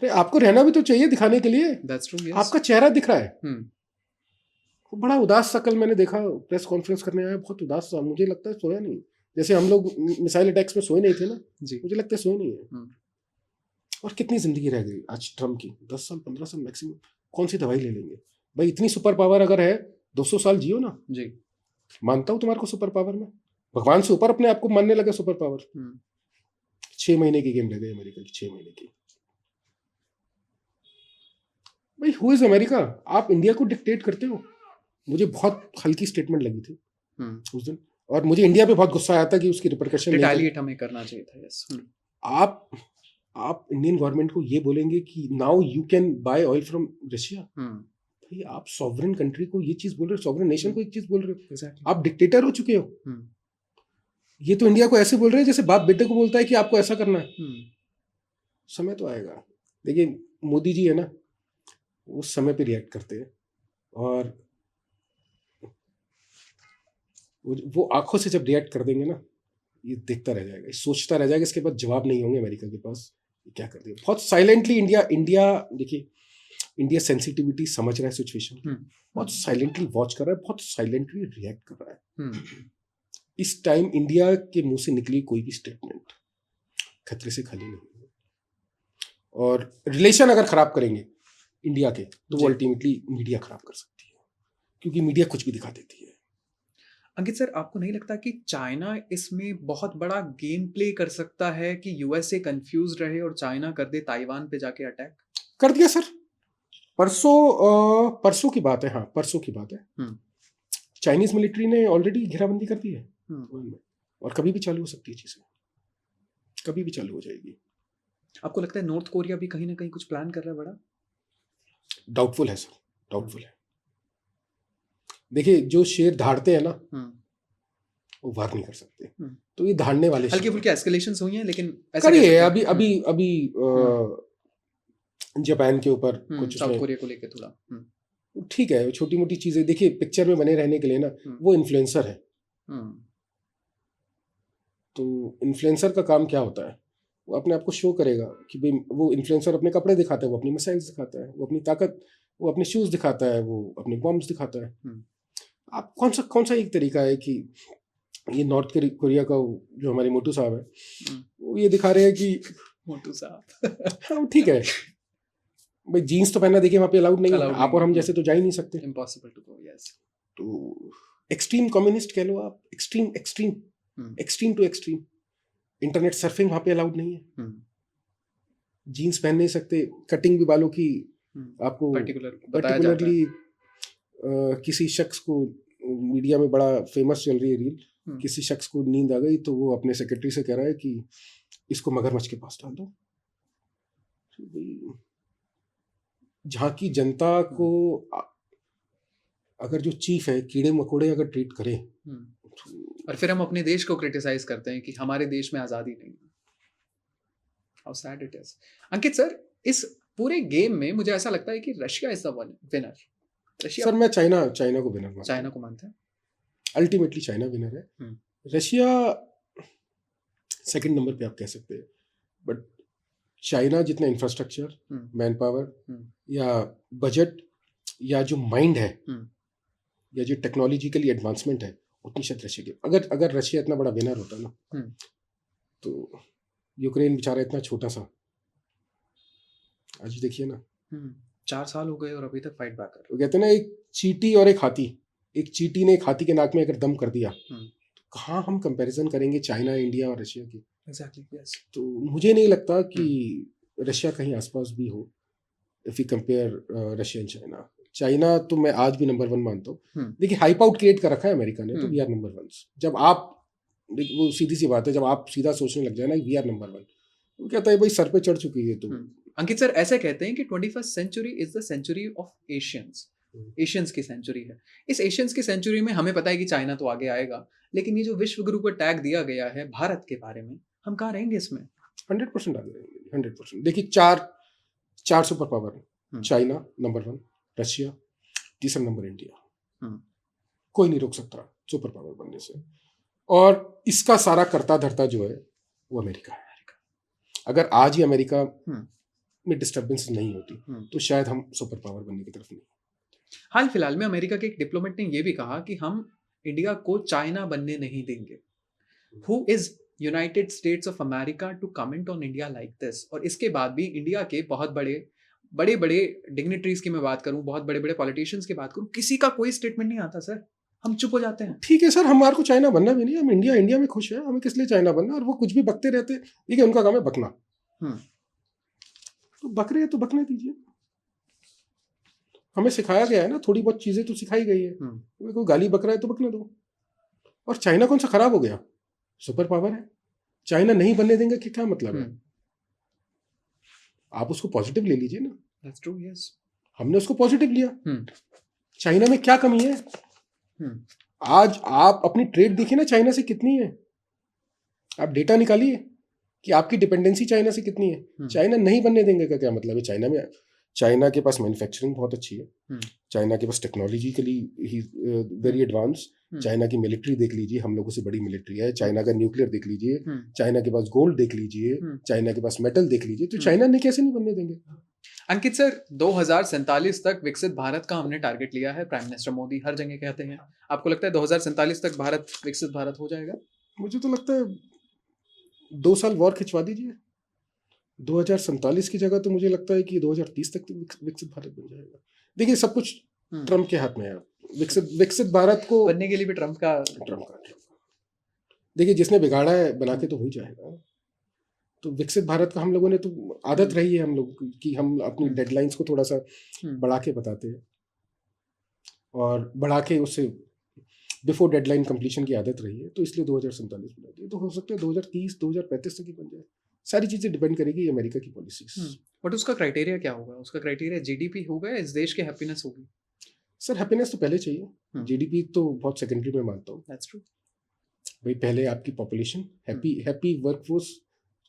अरे आपको रहना भी तो चाहिए दिखाने के लिए। That's true, yes. आपका चेहरा दिख रहा है। बड़ा उदास सा कल मैंने देखा, प्रेस कॉन्फ्रेंस करने आया, बहुत उदास सा। मुझे लगता है सोया नहीं, जैसे हम लोग मिसाइल अटैक्स में सोए नहीं थे ना जी, मुझे लगता है सोए नहीं है। और कितनी जिंदगी रह गई आज ट्रम्प की, 10 साल 15 साल मैक्सिमम। कौन सी दवाई ले लेंगे भाई? इतनी सुपर पावर अगर है 200 साल जियो ना जी, मानता हूं तुम्हारे को सुपर पावर में, भगवान से ऊपर अपने आप को मानने लगे सुपर पावर। 6 महीने की गेम लगे अमेरिका की, 6 महीने की। भाई हु इज अमेरिका? आप इंडिया को डिक्टेट करते हो। मुझे बहुत हल्की स्टेटमेंट लगी थी उस दिन, और मुझे इंडिया पे बहुत गुस्सा आया था कि उसकी रिपरकशन रिटेलिएट हमें करना चाहिए था। यस, आप इंडियन गवर्नमेंट को ये बोलेंगे कि now you can buy oil from Russia. भाई आप सॉवरेन कंट्री को ये चीज बोल रहे हो, सॉवरेन नेशन को एक चीज बोल रहे हो। exactly. आप डिक्टेटर हो चुके हो। ये तो इंडिया को ऐसे बोल रहे हैं जैसे बाप बेटे को बोलता है कि आपको ऐसा करना है। समय तो आएगा। देखिए मोदी जी है ना, उस समय पे रिएक्ट करते हैं, और वो आंखों से जब रिएक्ट कर देंगे ना, ये देखता रह जाएगा, सोचता रह जाएगा। इसके बाद जवाब नहीं होंगे अमेरिका के पास, ये क्या कर दिया। बहुत साइलेंटली इंडिया देखिए, इंडिया सेंसिटिविटी समझ रहा है सिचुएशन, बहुत साइलेंटली वॉच कर रहा है, बहुत साइलेंटली रिएक्ट कर रहा है। इस टाइम इंडिया के मुंह से निकली कोई भी स्टेटमेंट खतरे से खाली नहीं है। और रिलेशन अगर खराब करेंगे इंडिया के, तो वो अल्टीमेटली मीडिया खराब कर सकती है, क्योंकि मीडिया कुछ भी दिखा देती है। अंकित सर, आपको नहीं लगता कि चाइना इसमें बहुत बड़ा गेम प्ले कर सकता है कि यूएसए कंफ्यूज रहे और चाइना कर दे ताइवान पे जाके अटैक? कर दिया सर, परसों की बात है। हाँ, परसों की बात है। चाइनीज मिलिट्री ने ऑलरेडी घेराबंदी कर दी है, और कभी भी चालू हो सकती है चीजें, कभी भी चालू हो जाएगी। आपको लगता है नॉर्थ कोरिया भी कहीं ना कहीं कुछ प्लान कर रहा है बड़ा? डाउटफुल है सर, डाउटफुल है। देखिए जो शेर धाड़ते हैं ना, वो वार नहीं कर सकते, तो ये धाड़ने वाले हल्की फुल्की एस्केलेशंस हुई हैं, लेकिन करिए अभी जापान के ऊपर कुछ, साउथ कोरिया को लेके थोड़ा ठीक है, छोटी मोटी चीजें। देखिए पिक्चर में बने रहने के लिए ना, वो इन्फ्लुएंसर है। तो इन्फ्लुएंसर का काम क्या होता है? वो अपने आप को शो करेगा कि भाई, वो इन्फ्लुएंसर अपने कपड़े दिखाता है, वो अपनी मिसाइल्स दिखाता है, वो अपनी ताकत, वो अपने शूज दिखाता है, वो अपने बॉम्ब्स दिखाता है। आप कौन सा एक तरीका है कि ये नॉर्थ कोरिया का जो हमारे मोटू साहब है, हम्म, वो ये दिखा रहे हैं कि मोटू साहब हाँ ठीक है भाई, जीन्स तो पहनना देखिए वहाँ पे अलाउड नहीं है, Allowed आप और हम नहीं है, जैसे तो जा ही नहीं सकते। Impossible to go, yes. तो एक्सट्रीम कम्युनिस्ट कह लो आप, extreme extreme extreme to extreme. Internet surfing वहाँ पे अलाउड नहीं है, जीन्स पहन नहीं सकते, कटिंग भी बालों की आपको पर्टिकुलरली किसी शख्स को मीडिया में बड़ा फेमस चल रही है रील, किसी शख्स को नींद आ गई तो वो अपने सेक्रेटरी से कह रहा है कि इसको मगरमच्छ के पास डाल दो। जहाँ की जनता को अगर जो चीफ है कीड़े मकोड़े अगर ट्रीट करे, और फिर हम अपने देश को क्रिटिसाइज करते हैं कि हमारे देश में आज़ादी नहीं है। How sad it is. Ankit sir, इस पूरे गेम में मुझे ऐसा लगता है कि Russia is the winner. Russia, sir मैं चाइना को विनर मानता हूं। चाइना को मानते हैं, अल्टीमेटली चाइना विनर है। रशिया सेकंड नंबर पे आप कह सकते हैं, बट चाइना जितना इंफ्रास्ट्रक्चर, मैन पावर या बजट या जो माइंड है या जो टेक्नोलॉजिकली एडवांसमेंट है, उतनी शायद रशिया की। अगर रशिया इतना बड़ा विनर होता ना, तो यूक्रेन बेचारा इतना छोटा सा, आज देखिए ना 4 साल हो गए और अभी तक फाइट बैक कर रहे। वो कहते हैं ना, एक चींटी और एक हाथी, एक चींटी ने एक हाथी के नाक में अगर दम कर दिया, तो कहाँ हम कंपैरिजन करेंगे चाइना, इंडिया और रशिया की। Exactly, yes. तो मुझे नहीं लगता कि रशिया कहीं आसपास भी हो if you compare Russia and China. China तो मैं आज भी नंबर 1 मानता हूँ। देखिए हाइप आउट क्रिएट कर रखा है अमेरिका ने, तो वी आर नंबर 1। जब आप, वो सीधी सी बात है, जब आप सीधा सोचने लग जाए ना वी आर नंबर 1, वो कहता है भाई सर पे चढ़ चुकी है। तो अंकित सर ऐसे कहते हैं कि 21st century is the century of Asians. Asians की सेंचुरी है। इस एशियंस की सेंचुरी में हमें पता है कि चाइना तो आगे आएगा, लेकिन ये जो विश्व गुरु को टैग दिया गया है भारत के बारे में, हम कहाँ रहेंगे इसमें? 100% आगे रहेंगे, 100%। देखिए चार super power, China number 1, Russia, तीसरा नंबर इंडिया। कोई नहीं रोक सकता सुपर पावर बनने से। और इसका सारा करता धरता जो है वो अमेरिका है। अगर आज ही अमेरिका में डिस्टर्बेंस नहीं होती तो शायद हम सुपर पावर बनने की तरफ नहीं। हाल फिलहाल में अमेरिका के एक डिप्लोमेट ने यह भी कहा कि हम इंडिया को चाइना बनने नहीं देंगे। Who is United States of America to comment on India like this? और इसके बाद भी इंडिया के बहुत बड़े डिग्निटरीज की मैं बात करूं, बहुत बड़े पॉलिटिशियंस की बात करूं, किसी का कोई स्टेटमेंट नहीं आता सर। हम चुप हो जाते हैं। ठीक है सर, हमारे को चाइना बनना भी नहीं, हम इंडिया में खुश है, हमें किस लिए चाइना बनना? और वो कुछ भी बकते रहते, ठीक है, उनका काम है बकना। तो बक रहे हैं तो बकने दीजिए। हमें सिखाया गया है ना, थोड़ी बहुत चीजें तो सिखाई गई है। कोई गाली बक रहा है तो बकने दो। और चाइना कौन सा खराब हो गया? सुपर पावर है। चाइना नहीं बनने देंगे कि क्या मतलब है? आप उसको पॉजिटिव ले लीजिए ना। That's true, yes. हमने उसको पॉजिटिव लिया। चाइना में क्या कमी है? आज आप अपनी ट्रेड देखिए ना, चाइना से कितनी है। आप डेटा निकालिए कि आपकी डिपेंडेंसी चाइना से कितनी है। चाइना नहीं बनने देंगे का क्या मतलब है? चाइना के पास मैन्युफैक्चरिंग बहुत अच्छी है। चाइना के पास टेक्नोलॉजिकली ही वेरी एडवांस। चाइना की मिलिट्री देख लीजिए, हम लोगों से बड़ी मिलिट्री है। चाइना का न्यूक्लियर देख लीजिए, चाइना के पास गोल्ड देख लीजिए, चाइना के पास मेटल देख लीजिए। तो चाइना ने कैसे नहीं बनने देंगे? अंकित सर, 2047 तक विकसित भारत का हमने टारगेट लिया है। प्राइम मिनिस्टर मोदी हर जगह कहते हैं। आपको लगता है 2047 तक भारत विकसित भारत हो जाएगा? मुझे तो लगता है 2 साल वॉर खिंचवा दीजिए, 2047 की जगह तो मुझे लगता है कि 2030 तक तो विकसित भारत बन जाएगा। देखिए सब कुछ ट्रम्प के हाथ में है। विकसित भारत को बनने के लिए भी ट्रम्प का देखिए, जिसने बिगाड़ा है बना के तो हो ही जाएगा। तो विकसित भारत का हम लोगों ने तो आदत रही है हम लोग कि हम अपनी डेडलाइंस को थोड़ा सा बढ़ा के बताते हैं, और बढ़ा के उससे बिफोर डेडलाइन कंप्लीशन की आदत रही है। तो इसलिए 2047 बना दिया। तो हो सकता है 2030 2035 तक ही बन जाए। सारी चीजें डिपेंड करेगी अमेरिका की पॉलिसीज। बट उसका क्राइटेरिया क्या होगा? उसका क्राइटेरिया जीडीपी होगा, इस देश की हैप्पीनेस होगी? सर हैप्पीनेस तो पहले चाहिए, जीडीपी तो बहुत सेकेंडरी में मानता हूँ। That's true. भाई पहले आपकी पॉपुलेशन हैप्पी वर्कफोर्स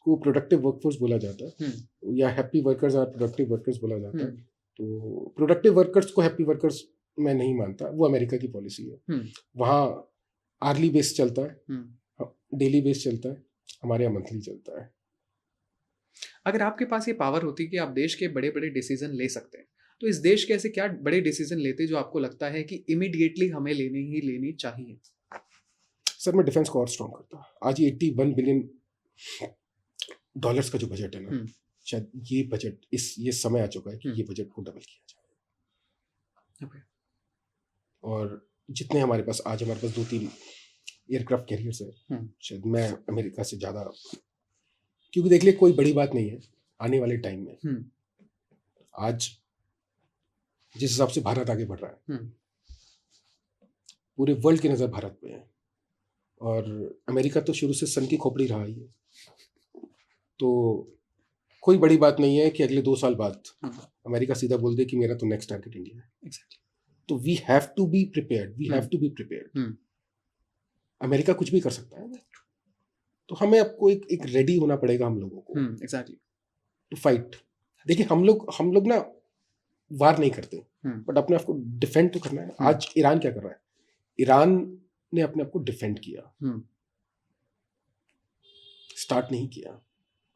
को प्रोडक्टिव वर्कफोर्स बोला जाता है, या happy workers are productive workers बोला जाता है। तो प्रोडक्टिव वर्कर्स को हैप्पी वर्कर्स मैं नहीं मानता। वो अमेरिका की पॉलिसी है। वहाँ आर्ली बेस चलता है, डेली बेस चलता है, हमारे यहाँ मंथली चलता है। अगर आपके पास ये पावर होती कि आप देश के बड़े डिसीजन ले सकते हैं, तो इस देश के ऐसे क्या बड़े डिसीजन लेते जो आपको लगता है कि इमीडिएटली हमें लेनी चाहिए? सर मैं डिफेंस को और स्ट्रॉन्ग करता। आज ये $81 बिलियन का जो बजट है ना, शायद ये बजट ये समय आ चुका है कि ये बजट को डबल किया जाए। और जितने हमारे पास 2-3 एयरक्राफ्ट कैरियर्स है, शायद मैं अमेरिका से ज़्यादा, क्योंकि देख लिए कोई बड़ी बात नहीं है आने वाले टाइम में। आज जिस हिसाब से भारत आगे बढ़ रहा है, पूरे वर्ल्ड की नज़र भारत पे है, और अमेरिका तो शुरू से सन की खोपड़ी रहा ही है, तो कोई बड़ी बात नहीं है कि अगले 2 साल बाद अमेरिका सीधा बोल दे कि मेरा तो नेक्स्ट टारगेट इंडिया है। तो we have to be prepared. America कुछ भी कर सकता है, तो हमें आपको एक रेडी होना पड़ेगा हम लोगों को टू फाइट। देखिए हम लोग ना वार नहीं करते, बट अपने आप को डिफेंड तो करना है। आज ईरान क्या कर रहा है? ईरान ने अपने आप को डिफेंड किया, स्टार्ट नहीं किया,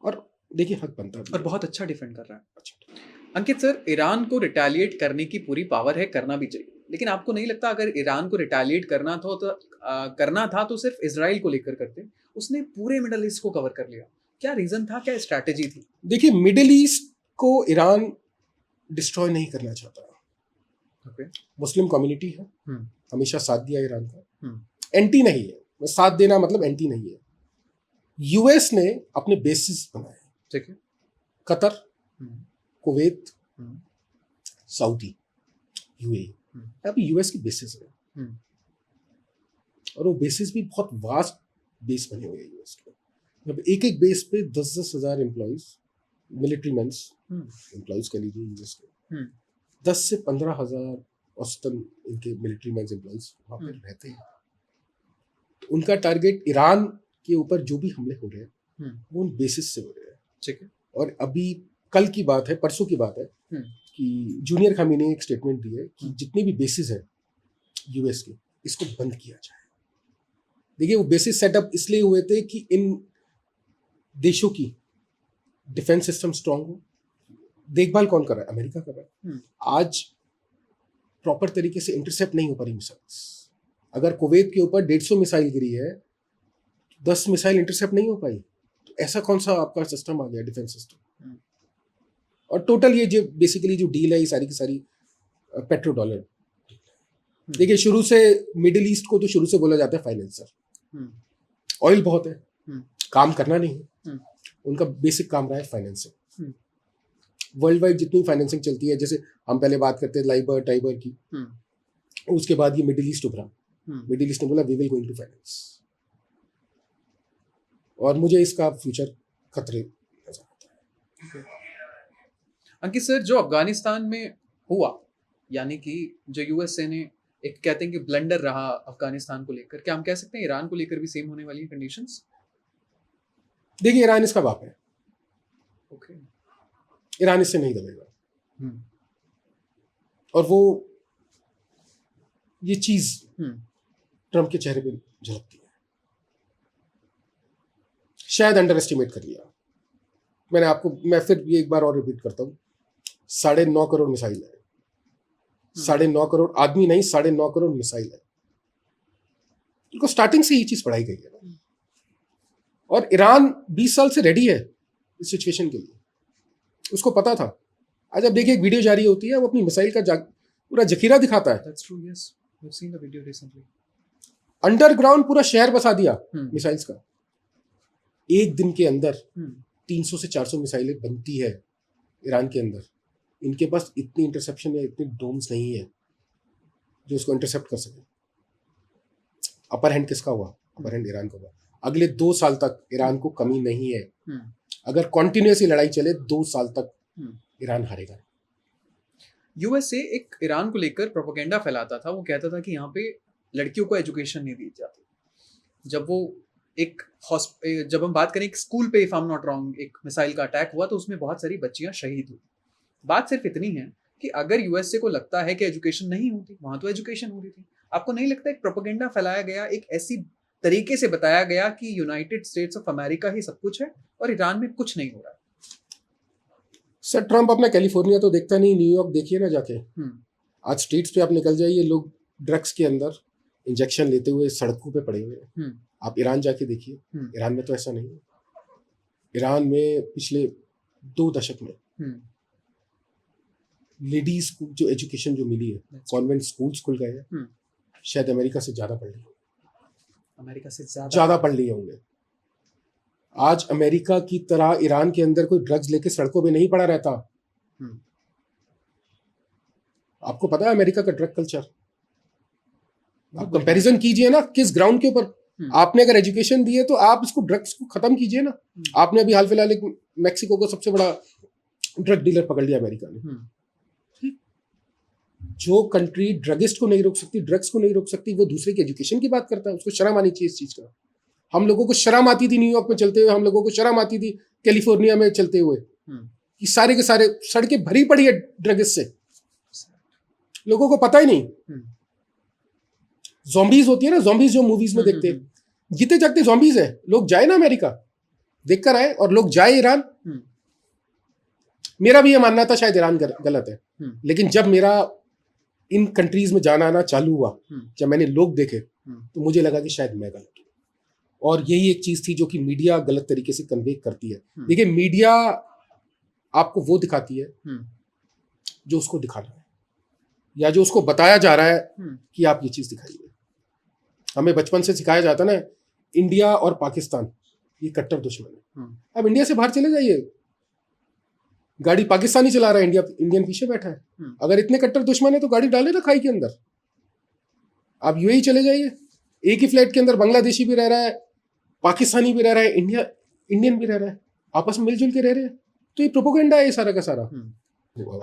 और देखिए हक बनता है और बहुत अच्छा डिफेंड कर रहा है। अच्छा अंकित सर, ईरान को रिटेलिएट करने की पूरी पावर है, करना भी चाहिए, लेकिन आपको नहीं लगता अगर ईरान को रिटेलिएट करना था तो सिर्फ इजराइल को लेकर करते? उसने पूरे मिडिल ईस्ट को कवर कर लिया। क्या रीजन था, क्या स्ट्रैटेजी थी? देखिए मिडिल ईस्ट को ईरान डिस्ट्रॉय नहीं करना चाहता। मुस्लिम कम्युनिटी है, हमेशा साथ दिया ईरान का, एंटी नहीं है। साथ देना मतलब एंटी नहीं है। यूएस ने अपने बेसिस बनाए, ठीक है, कतर, कुवैत, सऊदी, यूएई, अभी यूएस की बेसिस है, और वो बेसिस भी बहुत वास्ट बेस बने हुए हैं यूएस के। अब एक बेस पे 10-10 हज़ार एम्प्लॉइज, मिलिट्री मेंस एम्प्लॉइज कह लीजिए यूएस के, 10 से 15 हज़ार औसतन इनके मिलिट्री मेंस एम्प्लॉइज वहाँ पे रहते हैं। तो उनका टारगेट ईरान के ऊपर जो भी हमले हो रहे हैं वो उन बेसिस से हो रहे हैं, ठीक है। और अभी कल की बात है, परसों की बात है, कि जूनियर खामेनी ने एक स्टेटमेंट दी है कि जितने भी बेसिस हैं यूएस के, इसको बंद किया जाए। देखिए वो बेसिस सेटअप इसलिए हुए थे कि इन देशों की डिफेंस सिस्टम स्ट्रांग हो। देखभाल कौन कर रहा है? अमेरिका कर रहा है। आज प्रॉपर तरीके से इंटरसेप्ट नहीं हो पा रही मिसाइल्स। अगर कुवैत के ऊपर 150 मिसाइल गिरी है, 10 मिसाइल इंटरसेप्ट नहीं हो पाई, तो ऐसा कौन सा आपका सिस्टम आ गया, डिफेंस सिस्टम? और टोटल ये जो बेसिकली जो डील है, ये सारी की सारी पेट्रो डॉलर। देखिए शुरू से मिडिल ईस्ट को तो शुरू से बोला जाता है फाइनेंसर। ऑयल बहुत है, काम करना नहीं है, उनका बेसिक काम रहा है फाइनेंसिंग। वर्ल्ड वाइड जितनी फाइनेंसिंग चलती है, जैसे हम पहले बात करते हैं लाइबर टाइबर की, उसके बाद ये मिडिल ईस्ट उभरा। मिडिल ईस्ट ने बोला we will going to finance, और मुझे इसका फ्यूचर खतरे नजर आता है। अंकित सर, जो अफगानिस्तान में हुआ, यानी कि जो यूएसए ने एक कहते हैं कि ब्लंडर रहा अफगानिस्तान को लेकर, क्या हम कह सकते हैं ईरान को लेकर भी सेम होने वाली है कंडीशंस? देखिए ईरान इसका बाप है, ओके, ईरान इससे नहीं दबेगा, और वो ये चीज ट्रंप के चेहरे पे झलकती है। शायद अंडर एस्टिमेट कर लिया। मैं फिर ये एक बार और रिपीट करता हूँ, 9.5 करोड़ मिसाइल है, 9.5 करोड़ आदमी नहीं, 9.5 करोड़ मिसाइल है। इनको स्टार्टिंग से ये चीज पढ़ाई गई है, और ईरान 20 साल से रेडी है इस सिचुएशन के लिए, उसको पता था। आज अब देखिए एक वीडियो जारी होती है, वो अपनी मिसाइल का पूरा जखीरा दिखाता है। That's true, yes. We've seen the video recently. Underground पूरा शहर बसा दिया मिसाइल्स का। एक दिन के अंदर 300 से 400 मिसाइलें बनती है ईरान के अंदर। इनके पास इतनी इंटरसेप्शन है, इतने डोम्स नहीं है जो उसको इंटरसेप्ट कर सके। अपर हैंड किसका हुआ? अपर हैंड ईरान का हुआ। अगले 2 साल तक ईरान को कमी नहीं है। अगर कॉन्टिन्यूसली लड़ाई चले 2 साल तक ईरान हारेगा। यूएसए एक ईरान को लेकर प्रोपेगेंडा फैलाता था। वो कहता था कि यहाँ पे लड़कियों को एजुकेशन नहीं दी जाती। जब हम बात करें एक स्कूल पे, if I am not wrong, एक मिसाइल का अटैक हुआ तो उसमें बहुत सारी बच्चियां शहीद हुई। बात सिर्फ इतनी है कि अगर यूएसए को लगता है कि एजुकेशन नहीं होती, वहां तो एजुकेशन हो रही थी। आपको नहीं लगता एक प्रोपेगेंडा फैलाया गया, एक ऐसी तरीके से बताया गया कि यूनाइटेड स्टेट्स ऑफ अमेरिका ही सब कुछ है और ईरान में कुछ नहीं हो रहा है? सर ट्रम्प अपना कैलिफोर्निया तो देखता नहीं, न्यूयॉर्क देखिए ना जाके। आज स्ट्रीट्स पे आप निकल जाइए, लोग ड्रग्स के अंदर इंजेक्शन लेते हुए सड़कों पे पड़े हुए हैं। आप ईरान जाके देखिए, ईरान में तो ऐसा नहीं है। ईरान में पिछले 2 दशक में लेडीज को जो एजुकेशन जो मिली है, कॉन्वेंट स्कूल्स खुल गए हैं, शायद अमेरिका से ज्यादा पढ़ ली, अमेरिका से ज्यादा पढ़ लिए होंगे। आज अमेरिका की तरह ईरान के अंदर कोई ड्रग्स लेके सड़कों पे नहीं पड़ा रहता। आपको पता है अमेरिका का ड्रग कल्चर? आप कंपैरिजन कीजिए ना, किस ग्राउंड के ऊपर आपने अगर एजुकेशन दी है तो आप इसको ड्रग्स को खत्म कीजिए ना। आपने अभी हाल फिलहाल एक मैक्सिको को सबसे बड़ा ड्रग डीलर पकड़ लिया अमेरिका ने। जो कंट्री ड्रगिस्ट को नहीं रोक सकती, ड्रग्स को नहीं रोक सकती, वो दूसरे की एजुकेशन की बात करता है। उसको शर्म आनी चाहिए इस चीज का। हम लोगों को शर्म आती थी न्यूयॉर्क में चलते हुए, हम लोगों को शर्म आती थी कैलिफोर्निया में चलते हुए, कि सारे के सारे सड़कें भरी पड़ी है ड्रगिस्ट से, लोगों को पता ही नहीं। ज़ॉम्बीज होती है ना, ज़ॉम्बीज जो मूवीज में देखते हैं, जीते जागते ज़ॉम्बीज है। लोग जाए ना अमेरिका, देखकर आए, और लोग जाए ईरान। मेरा भी ये मानना था शायद ईरान गलत है, लेकिन जब मेरा इन कंट्रीज में जाना आना चालू हुआ, जब मैंने लोग देखे, तो मुझे लगा कि शायद मैं गलत हूँ। और यही एक चीज थी जो कि मीडिया गलत तरीके से कन्वे करती है। देखिए, मीडिया आपको वो दिखाती है जो उसको दिखाना है, या जो उसको बताया जा रहा है कि आप ये चीज दिखाइए। हमें बचपन से सिखाया जाता ना, इंडिया और पाकिस्तान ये कट्टर दुश्मन है। अब इंडिया से बाहर चले जाइए, गाड़ी पाकिस्तानी चला रहा है, इंडियन पीछे बैठा है। अगर इतने कट्टर दुश्मन है तो गाड़ी डाले ना खाई के अंदर। आप यूएई चले जाइए, एक ही फ्लैट के अंदर बांग्लादेशी भी रह रहा है, पाकिस्तानी भी रह रहा है, इंडियन भी रह रहा है, आपस में मिलजुल के रह रहे हैं। तो ये प्रोपोगेंडा है सारा का सारा।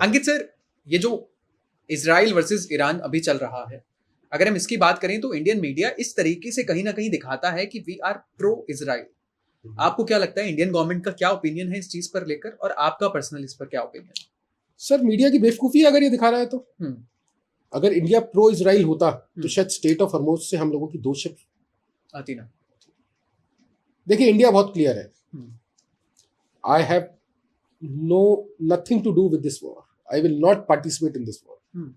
अंकित सर, ये जो इजराइल वर्सेस ईरान अभी चल रहा है, अगर हम इसकी बात करें तो इंडियन मीडिया इस तरीके से कहीं ना कहीं दिखाता है कि वी आर प्रो इजराइल। आपको क्या लगता है, इंडियन गवर्नमेंट का क्या ओपिनियन है इस चीज पर लेकर, और आपका पर्सनल इस पर क्या ओपिनियन है? सर, मीडिया की बेवकूफी है अगर ये दिखा रहा है तो। अगर इंडिया प्रो इजराइल होता तो शायद स्टेट ऑफ हॉर्मुज से हम लोगों की 2 शिप आती ना। देखिए, इंडिया बहुत क्लियर है, I have nothing to do with this war, I will not participate in this war.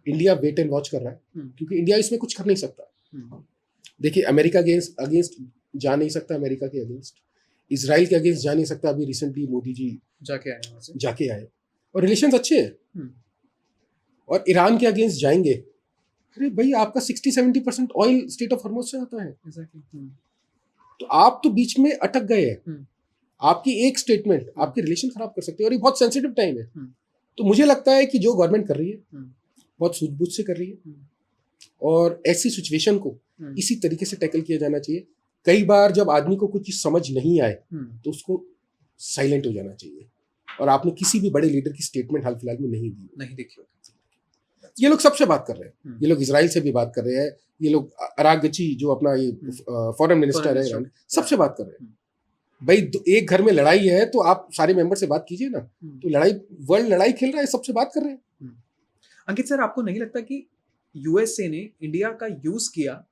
India wait and watch कर रहा है, क्योंकि इंडिया इसमें कुछ कर नहीं सकता। देखिए, अमेरिका अगेंस्ट जा नहीं सकता, अमेरिका के अगेंस्ट, इजराइल के अगेंस्ट जा नहीं सकता। अभी रिसेंटली मोदी जी जाके आए और रिलेशंस अच्छे हैं। और ईरान के अगेंस्ट जाएंगे, अरे भाई, आपका 60-70% ऑयल स्टेट ऑफ हॉर्मुज से आता है। तो आप तो बीच में अटक गए हैं। आपकी एक स्टेटमेंट आपके रिलेशन खराब कर सकती है, और ये बहुत सेंसिटिव टाइम है। तो मुझे लगता है कि जो गवर्नमेंट कर रही है बहुत सूझबूझ से कर रही है, और ऐसी सिचुएशन को इसी तरीके से टैकल किया जाना चाहिए। कई बार जब आदमी को कुछ चीज समझ नहीं आए तो उसको साइलेंट हो जाना चाहिए, और आपने किसी भी बड़े लीडर की स्टेटमेंट हाल फिलहाल में नहीं देखी। ये लोग सबसे बात कर रहे हैं, ये लोग इजराइल से भी बात कर रहे हैं, ये लोग अरागची जो अपना ये फॉरेन मिनिस्टर है ईरान, सबसे बात कर रहे हैं। भाई, एक घर में लड़ाई है तो आप सारे मेंबर से बात कीजिए ना। तो वर्ल्ड लड़ाई खेल रहा है, सबसे बात कर रहे हैं। अंकित सर, आपको नहीं लगता कि यूएसए ने इंडिया का यूज किया,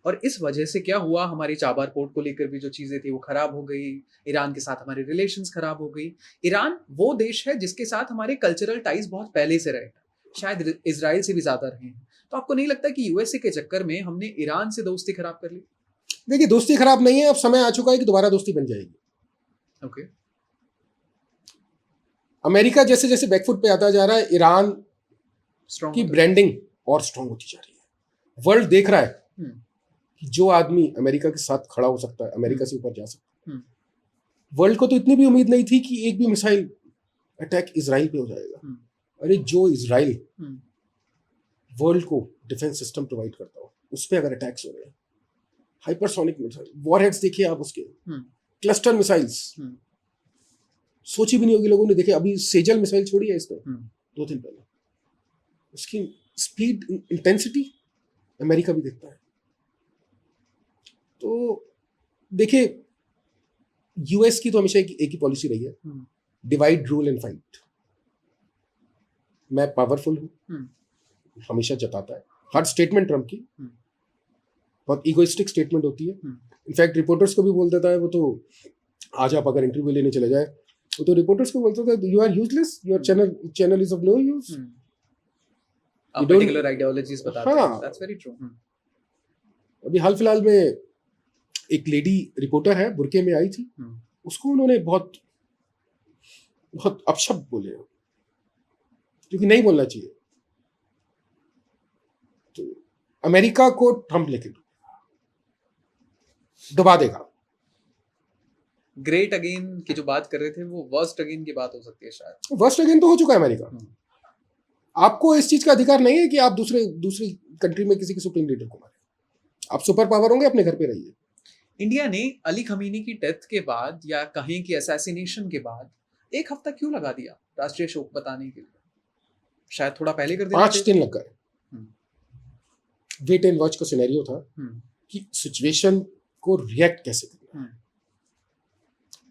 और इस वजह से क्या हुआ, हमारी चाबार पोर्ट को लेकर भी जो चीजें थी वो खराब हो गई, ईरान के साथ हमारे रिलेशंस खराब हो गई। ईरान वो देश है जिसके साथ हमारे कल्चरल टाइज बहुत पहले से रहे, शायद इजराइल से भी ज्यादा रहे हैं। तो आपको नहीं लगता कि यूएसए के चक्कर में हमने ईरान से दोस्ती खराब कर ली? देखिए, दोस्ती खराब नहीं है, अब समय आ चुका है कि दोबारा दोस्ती बन जाएगी। ओके। अमेरिका जैसे जैसे बैकफुट पे आता जा रहा है, ईरान की ब्रांडिंग और स्ट्रांग होती जा रही है। वर्ल्ड देख रहा है कि जो आदमी अमेरिका के साथ खड़ा हो सकता है, अमेरिका से ऊपर जा सकता है। वर्ल्ड को तो इतनी भी उम्मीद नहीं थी कि एक भी मिसाइल अटैक इजराइल पे हो जाएगा। अरे, जो इजराइल वर्ल्ड को डिफेंस सिस्टम प्रोवाइड करता हो, उस पर अगर अटैक्स हो रहे हैं, हाइपरसोनिक मिसाइल, वॉरहेड्स देखिए आप उसके, क्लस्टर मिसाइल्स, सोची भी नहीं होगी लोगों ने। देखिए, अभी सेजल मिसाइल छोड़ी है इसने 2 दिन पहले, उसकी स्पीड, इंटेंसिटी अमेरिका भी देखता है। तो देखिए, यूएस की तो हमेशा एक ही पॉलिसी रही है, डिवाइड, रूल एंड फाइट। मैं पावरफुल हूं, हमेशा जताता है। हर स्टेटमेंट ट्रम्प की बहुत इगोइस्टिक स्टेटमेंट होती है। इनफैक्ट रिपोर्टर्स को भी बोल देता है वो, तो आज आप अगर इंटरव्यू लेने चले जाए, वो तो रिपोर्टर्स को बोलता था, you are useless, your channel is of no use. You don't- particular ideologies बताते हैं, हाँ। That's very true. अभी हाल फिलहाल में एक लेडी रिपोर्टर है, बुरके में आई थी, उसको उन्होंने बहुत बहुत अपशब्द बोले, क्योंकि नहीं बोलना चाहिए। तो अमेरिका को ट्रंप लेके दबा देगा। ग्रेट अगेन की जो बात कर रहे थे वो वर्स्ट अगेन की बात हो सकती है शायद। वर्स्ट अगेन तो हो चुका है अमेरिका। आपको इस चीज का अधिकार नहीं है कि आप दूसरी कंट्री में किसी के सुप्रीम लीडर को मारें। आप सुपर पावर होंगे, अपने घर पे रहिए। इंडिया ने अली खमीनी की डेथ के बाद या कहें कि असैसिनेशन के बाद एक हफ्ता क्यों लगा दिया राष्ट्रीय शोक बताने के लिए? शायद थोड़ा पहले कर देना 5 दिन लग गए। वेट एंड वॉच का सिनेरियो था कि सिचुएशन को रिएक्ट कैसे करना।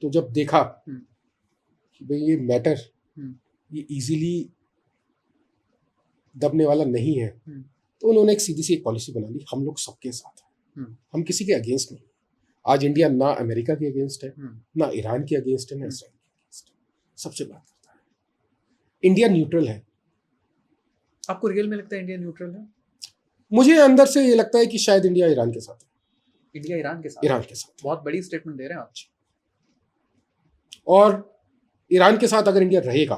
तो जब देखा कि भाई ये मैटर ये इजीली दबने वाला नहीं है, तो उन्होंने एक सीधी सी एक पॉलिसी बना ली, हम लोग सबके साथ हैं, हम किसी के अगेंस्ट नहीं। आज इंडिया ना अमेरिका के अगेंस्ट है, ना ईरान के अगेंस्ट है, ना इसराइल के अगेंस्ट है, सबसे बात करता है। इंडिया न्यूट्रल है। आपको रियल में लगता है इंडिया न्यूट्रल है? मुझे अंदर से ये लगता है कि शायद इंडिया ईरान के साथ है। इंडिया ईरान के साथ? ईरान के साथ। बहुत बड़ी स्टेटमेंट दे रहे हैं आप। और ईरान के साथ अगर इंडिया रहेगा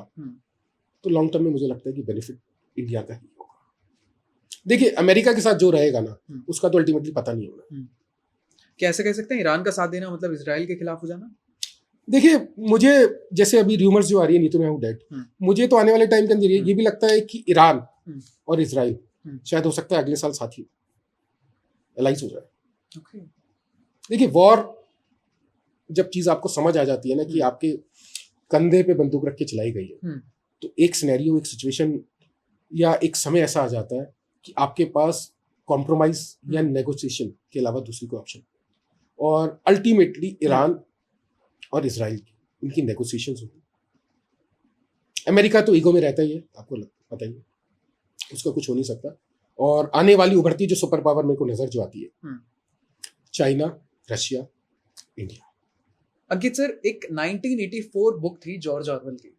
तो लॉन्ग टर्म में मुझे लगता है कि बेनिफिट इंडिया का ही होगा। देखिए, अमेरिका के साथ जो रहेगा ना, उसका तो अल्टीमेटली पता नहीं होगा। कैसे कह सकते हैं ईरान का साथ देना मतलब इजराइल के खिलाफ हो जाना? देखिए, मुझे जैसे अभी र्यूमर्स जो आ रही है नेतन्याहू डेड, मुझे तो आने वाले टाइम के अंदर ये भी लगता है कि ईरान और इजराइल शायद हो सकता है अगले साल साथ ही एलाइज हो जाए। देखिए, वॉर जब चीज आपको समझ आ जाती है ना कि आपके कंधे पे बंदूक रख के चलाई गई है, तो एक सिनेरियो, एक सिचुएशन या एक समय ऐसा आ जाता है कि आपके पास कॉम्प्रोमाइज या नेगोशिएशन के अलावा दूसरी कोई ऑप्शन, और अल्टीमेटली ईरान और इजराइल की इनकी नेगोशिएशंस होगी। अमेरिका तो ईगो में रहता ही है, आपको पता ही है, उसका कुछ हो नहीं सकता। और आने वाली उभरती जो सुपर पावर मेरे को नजर जो आती है, चाइना, रशिया, इंडिया। अंकित सर, एक 1984 बुक थी जॉर्ज ऑरवेल की,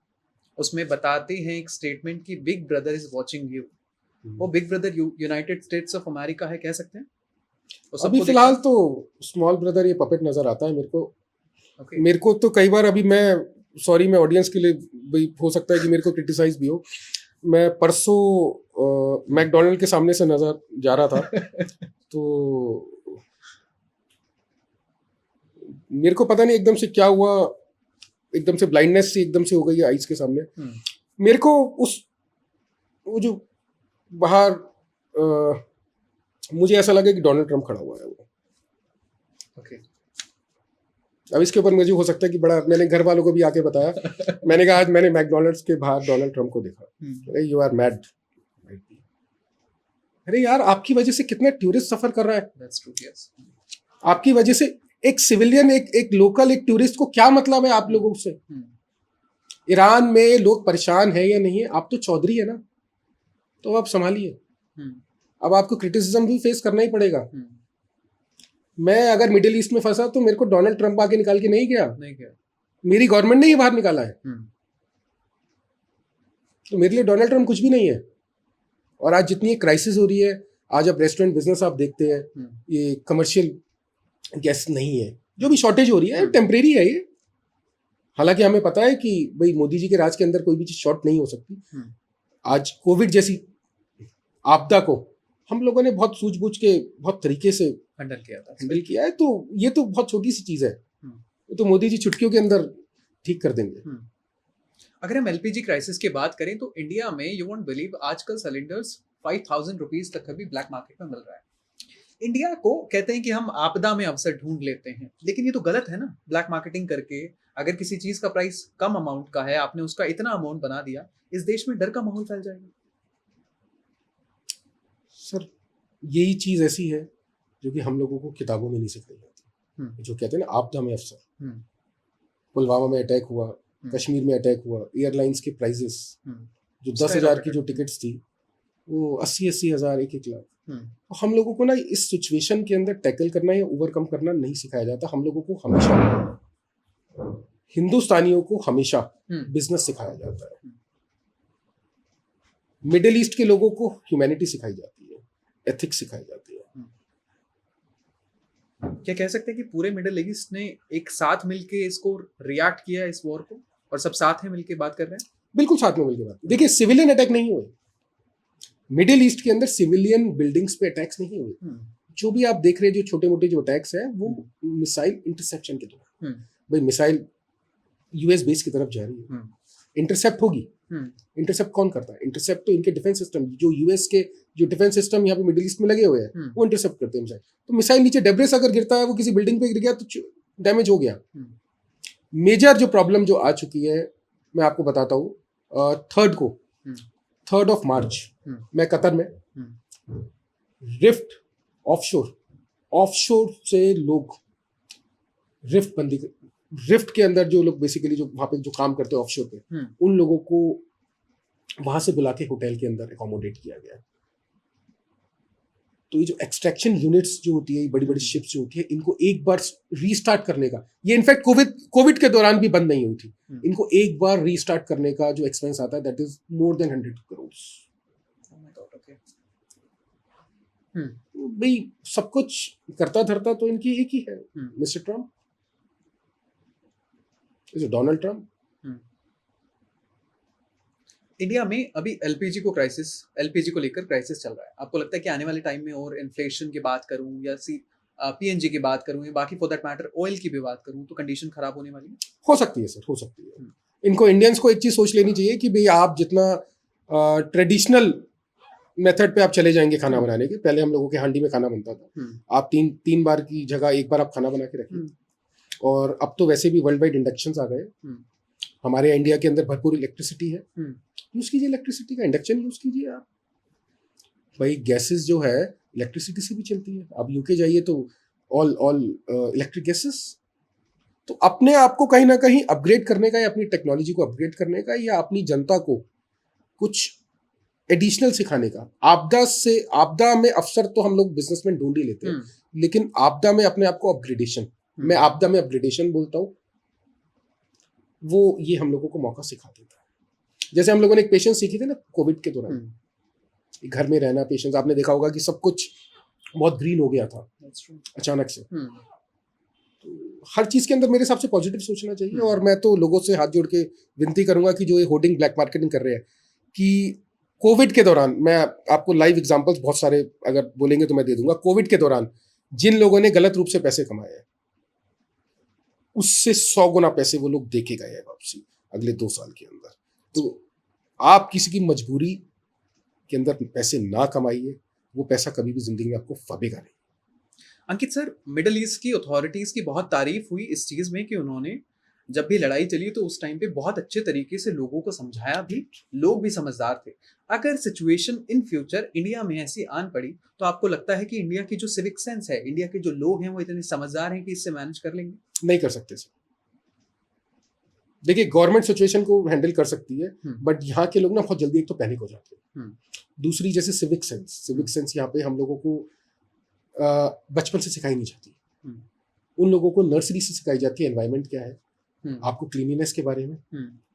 उसमें बताते हैं एक स्टेटमेंट कि big brother is watching you. वो big brother United States of America है, कह सकते हैं? अभी फिलहाल तो स्मॉल ब्रदर ये पपेट नजर आता है मेरे को। मेरे को तो कई बार, अभी मैं ऑडियंस के लिए भाई, हो सकता है कि मेरे को क्रिटिसाइज भी हो, मैं परसों मैकडोनल्ड के सामने से नजर जा रहा था तो मेरे को पता नहीं एकदम से क्या हुआ, एकदम से ब्लाइंडनेस सी एकदम से हो गई आइज के सामने। मेरे को वो जो बाहर मुझे ऐसा लगा कि डोनाल्ड ट्रंप खड़ा हुआ है वो। अब इसके ऊपर मुझे हो सकता है कि बड़ा, मैंने घर वालों को भी आके बताया मैंने कहा आज मैंने मैकडोनल्ड्स के बाहर डोनाल्ड ट्रंप को देखा। अरे यू आर मैड। अरे यार, आपकी वजह से कितने टूरिस्ट सफर कर रहा है। That's true, yes. आपकी वजह से एक सिविलियन, एक लोकल, एक टूरिस्ट को क्या मतलब है आप लोगों से? ईरान में लोग परेशान है या नहीं है, आप तो चौधरी है ना, तो आप संभालिए। अब आपको क्रिटिसिज्म भी फेस करना ही पड़ेगा। मैं अगर मिडिल ईस्ट में फंसा तो मेरे को डोनाल्ड ट्रंप आके निकाल के नहीं गया, मेरी गवर्नमेंट ने ही बाहर निकाला है। तो मेरे लिए डोनाल्ड ट्रंप कुछ भी नहीं है। और आज जितनी क्राइसिस हो रही है, आज अब रेस्टोरेंट बिजनेस आप देखते हैं, ये कमर्शियल गैस नहीं है, जो भी शॉर्टेज हो रही है टेम्परेरी है ये। हालांकि हमें पता है कि भाई मोदी जी के राज के अंदर कोई भी चीज शॉर्ट नहीं हो सकती। आज कोविड जैसी आपदा को हम लोगों ने बहुत सूझबूझ के, बहुत तरीके से हैंडल किया है। तो ये तो बहुत छोटी सी चीज है, तो मोदी जी चुटकियों के अंदर ठीक कर देंगे। अगर हम एलपीजी क्राइसिस की बात करें तो इंडिया में, यू वोंट बिलीव, आजकल सिलेंडर्स 5000 रुपीज तक भी ब्लैक मार्केट में मिल रहा है। इंडिया को कहते हैं कि हम आपदा में अवसर ढूंढ लेते हैं, लेकिन ये तो गलत है ना। ब्लैक मार्केटिंग करके अगर किसी चीज का प्राइस कम अमाउंट का है, आपने उसका इतना अमाउंट बना दिया, इस देश में डर का माहौल फैल जाएगा। सर, यही चीज ऐसी है जो कि हम लोगों को किताबों में नहीं सिखाई जाती। जो कहते हैं ना आपदा में अवसर। पुलवामा में अटैक हुआ, कश्मीर में अटैक हुआ, एयरलाइंस के प्राइजेस जो 10,000 की जो टिकट्स थी वो 80-80 हज़ार, 1-1 लाख। तो हम लोगों को ना इस सिचुएशन के अंदर टैकल करना या ओवरकम करना नहीं सिखाया जाता। हम लोगों को हमेशा, हिंदुस्तानियों को हमेशा बिजनेस सिखाया जाता है। मिडिल ईस्ट के लोगों को ह्यूमैनिटी सिखाई जाती है, एथिक्स सिखाई जाती है। क्या कह सकते हैं कि पूरे मिडिल ईस्ट ने एक साथ मिलके इसको रिएक्ट किया इस वॉर को, और सब साथ में मिलके बात कर रहे हैं? बिल्कुल साथ में मिलकर बात। देखिए, सिविलियन अटैक नहीं हुए मिडिल ईस्ट के अंदर, सिविलियन बिल्डिंग्स पे अटैक्स नहीं हुए। जो भी आप देख रहे हैं, जो छोटे मोटे जो अटैक्स हैं, वो मिसाइल इंटरसेप्शन के दौरान। भाई मिसाइल यूएस बेस की तरफ जा रही है, इंटरसेप्ट होगी। इंटरसेप्ट कौन करता है? इंटरसेप्ट तो इनके डिफेंस सिस्टम, जो यूएस के जो डिफेंस सिस्टम यहाँ पे मिडिल ईस्ट में लगे हुए हैं, वो इंटरसेप्ट करते हैं मिसाइल। तो मिसाइल नीचे डेब्रिस अगर गिरता है, वो किसी बिल्डिंग पे गिर गया तो डैमेज हो गया। मेजर जो प्रॉब्लम जो आ चुकी है, मैं आपको बताता हूँ। 3rd of March मैं कतर में, रिफ्ट ऑफशोर से लोग रिफ्ट के अंदर जो लोग बेसिकली जो वहां पे जो काम करते हैं ऑफशोर पे, उन लोगों को वहां से बुला के होटल के अंदर एकोमोडेट किया गया। तो ये जो एक्सट्रैक्शन यूनिट्स जो होती है, बड़ी बड़ी शिप्स जो होती है, इनको एक बार रीस्टार्ट करने का, ये इनफैक्ट कोविड के दौरान भी बंद नहीं हुई थी, इनको एक बार रीस्टार्ट करने का जो एक्सपेंस आता है, that is more than 100 crores। भाई सब कुछ करता धरता तो इनकी एक ही है, mister Trump, Donald Trump. India में अभी एलपीजी को लेकर क्राइसिस चल रहा है। आपको लगता है कि आने वाले टाइम में, और इन्फ्लेशन की बात करूं या पीएनजी की बात करूं या बाकी फॉर दैट मैटर ऑयल की भी बात करूं, तो कंडीशन खराब होने वाली है? हो सकती है सर, हो सकती है। इनको इंडियंस को एक चीज सोच लेनी चाहिए कि भाई आप जितना ट्रेडिशनल मेथड पे आप चले जाएंगे खाना बनाने के, पहले हम लोगों के हांडी में खाना बनता था, आप तीन बार की जगह एक बार आप खाना बना के रखिए। और अब तो वैसे भी वर्ल्ड वाइड इंडक्शन आ गए, हमारे इंडिया के अंदर भरपूर इलेक्ट्रिसिटी है, यूज कीजिए इलेक्ट्रिसिटी का, इंडक्शन यूज कीजिए आप। भाई गैसेस जो है इलेक्ट्रिसिटी से भी चलती है, आप यूके जाइए तो ऑल इलेक्ट्रिक गैसेस। तो अपने आप को कहीं ना कहीं अपग्रेड करने का, या अपनी टेक्नोलॉजी को अपग्रेड करने का, या अपनी जनता को कुछ एडिशनल सिखाने का। आपदा में अफसर तो हम लोग बिजनेसमैन ढूंढ ही लेते हैं, लेकिन आपदा में अपने आप को अपग्रेडेशन, मैं आपदा में अपग्रेडेशन बोलता हूँ, वो ये हम लोगों को मौका सिखा देता है। जैसे हम लोगों ने एक पेशेंस सीखी थी ना कोविड के दौरान, घर में रहना, पेशेंस। आपने देखा होगा कि सब कुछ बहुत ग्रीन हो गया था अचानक से। तो हर चीज के अंदर मेरे हिसाब से पॉजिटिव सोचना चाहिए। और मैं तो लोगों से हाथ जोड़ के विनती करूंगा कि जो ये होर्डिंग ब्लैक मार्केटिंग कर रहे हैं, कि कोविड के दौरान, मैं आपको लाइव एग्जांपल्स बहुत सारे अगर बोलेंगे तो मैं दे दूंगा, कोविड के दौरान जिन लोगों ने गलत रूप से पैसे कमाए हैं, उससे 100 गुना पैसे वो लोग देके गए हैं वापसी अगले 2 साल के अंदर। तो आप किसी की मजबूरी के अंदर पैसे ना कमाइए, वो पैसा कभी भी जिंदगी में आपको फबेगा नहीं। अंकित सर, मिडिल ईस्ट की अथॉरिटीज की बहुत तारीफ हुई इस चीज में कि उन्होंने जब भी लड़ाई चली तो उस टाइम पे बहुत अच्छे तरीके से लोगों को समझाया भी, लोग भी समझदार थे। अगर सिचुएशन इन फ्यूचर इंडिया में ऐसी आन पड़ी, तो आपको लगता है कि इंडिया की जो सिविक सेंस है, इंडिया के जो लोग हैं, वो इतने समझदार हैं कि इससे मैनेज कर लेंगे? नहीं कर सकते सर। देखिए, गवर्नमेंट सिचुएशन को हैंडल कर सकती है, बट यहाँ के लोग ना बहुत जल्दी एक तो पैनिक हो जाते हैं। दूसरी, जैसे सिविक सेंस यहाँ पे हम लोगों को बचपन से सिखाई नहीं जाती। उन लोगों को नर्सरी से सिखाई जाती है एनवायरनमेंट क्या है, आपको क्लीनिनेस के बारे में,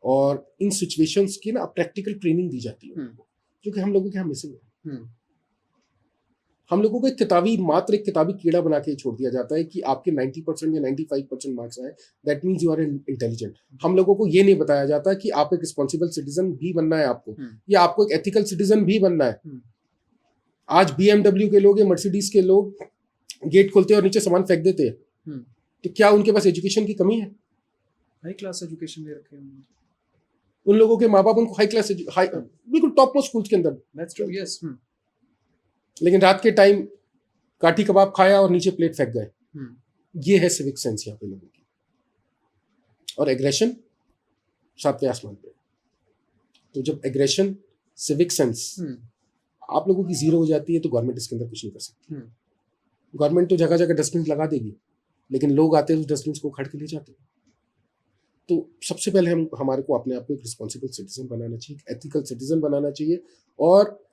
और इन सिचुएशंस की ना प्रैक्टिकल ट्रेनिंग दी जाती है, जो कि हम लोगों के यहाँ मिसिंग है। हम लोगों को मात्र एक किताबी कीड़ा बना के छोड़ दिया जाता है कि आपके 90% या 95% मार्क्स आए, that means you are intelligent. हम लोगों को ये नहीं बताया जाता कि आप एक रिस्पॉन्सिबल सिटीजन भी बनना है आपको, या आपको एक एथिकल सिटीजन भी बनना है। आज BMW के लोग या मर्सिडीज के लोग गेट खोलते हैं और नीचे सामान फेंक देते हैं, तो क्या उनके पास एजुकेशन की कमी है? हाई क्लास एजुकेशन ले रखे हैं उन लोगों के माँ बाप उनको बिल्कुल टॉप मोस्ट स्कूल्स के अंदर, लेकिन रात के टाइम काठी कबाब खाया और नीचे प्लेट फेंक गए। ये है सिविक सेंस यहाँ पे लोगों की। और एग्रेशन 7वें आसमान पे। तो जब एग्रेशन, सिविक सेंस आप लोगों की जीरो हो जाती है, तो गवर्नमेंट इसके अंदर कुछ नहीं कर सकती। गवर्नमेंट तो जगह जगह डस्टबिन लगा देगी, लेकिन लोग आते हैं उस डस्टबिन को उखाड़ के ले जाते हैं। तो सबसे पहले हमारे को अपने आप को एक रिस्पॉन्सिबल सिटीजन बनाना चाहिए, एथिकल सिटीजन बनाना चाहिए, और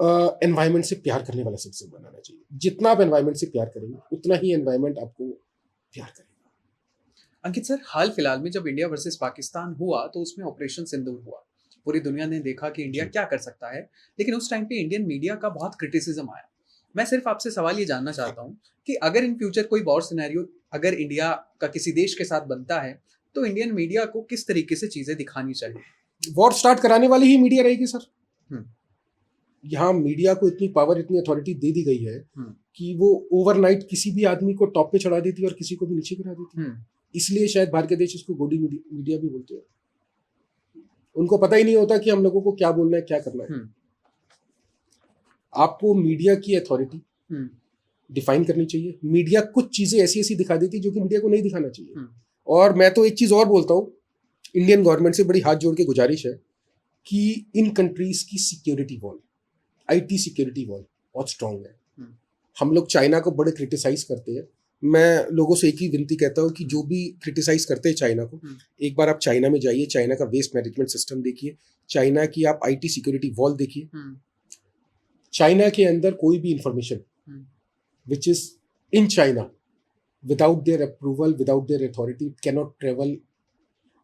एनवायरनमेंट से प्यार करने वाला सिटीजन बनाना चाहिए। जितना आप एनवायरनमेंट से प्यार करेंगे, उतना ही एनवायरनमेंट आपको प्यार करेगा। अंकित सर, हाल फिलहाल में जब इंडिया वर्सेस पाकिस्तान हुआ, तो उसमें ऑपरेशन सिंदूर हुआ। पूरी दुनिया ने देखा कि इंडिया क्या कर सकता है, लेकिन उस टाइम पे इंडियन मीडिया का बहुत क्रिटिसिज्म आया। मैं सिर्फ आपसे सवाल ये जानना चाहता हूँ कि अगर इन फ्यूचर कोई वॉर सिनेरियो अगर इंडिया का किसी देश के साथ बनता है, तो इंडियन मीडिया को किस तरीके से चीजें दिखानी चाहिए? वॉर स्टार्ट कराने वाली ही मीडिया रहेगी सर। हम्म, यहाँ मीडिया को इतनी पावर, इतनी अथॉरिटी दे दी गई है हम्म, कि वो ओवरनाइट किसी भी आदमी को टॉप पे चढ़ा देती है और किसी को भी नीचे गिरा देती है। हम्म, इसलिए शायद बाहर के देश इसको गोदी मीडिया भी बोलते हैं। उनको पता ही नहीं होता कि हम लोगों को क्या बोलना है, क्या करना है। हम्म, आपको मीडिया की अथॉरिटी हम्म, डिफाइन करनी चाहिए। मीडिया कुछ चीजें ऐसी ऐसी दिखा देती है जो कि मीडिया को नहीं दिखाना चाहिए। हम्म, और मैं तो एक चीज और बोलता हूँ, इंडियन गवर्नमेंट से बड़ी हाथ जोड़ के गुजारिश है कि इन कंट्रीज की security wall, IT security wall बहुत स्ट्रांग है। हम्म, हम लोग चाइना को बड़े क्रिटिसाइज करते हैं। मैं लोगों से एक ही विनती कहता हूँ कि जो भी क्रिटिसाइज करते हैं चाइना को, एक बार आप चाइना में जाइए, चाइना का वेस्ट मैनेजमेंट सिस्टम देखिए, चाइना की आप आईटी सिक्योरिटी वॉल देखिए। चाइना के अंदर कोई भी information which is in China without their approval, without their authority, it cannot travel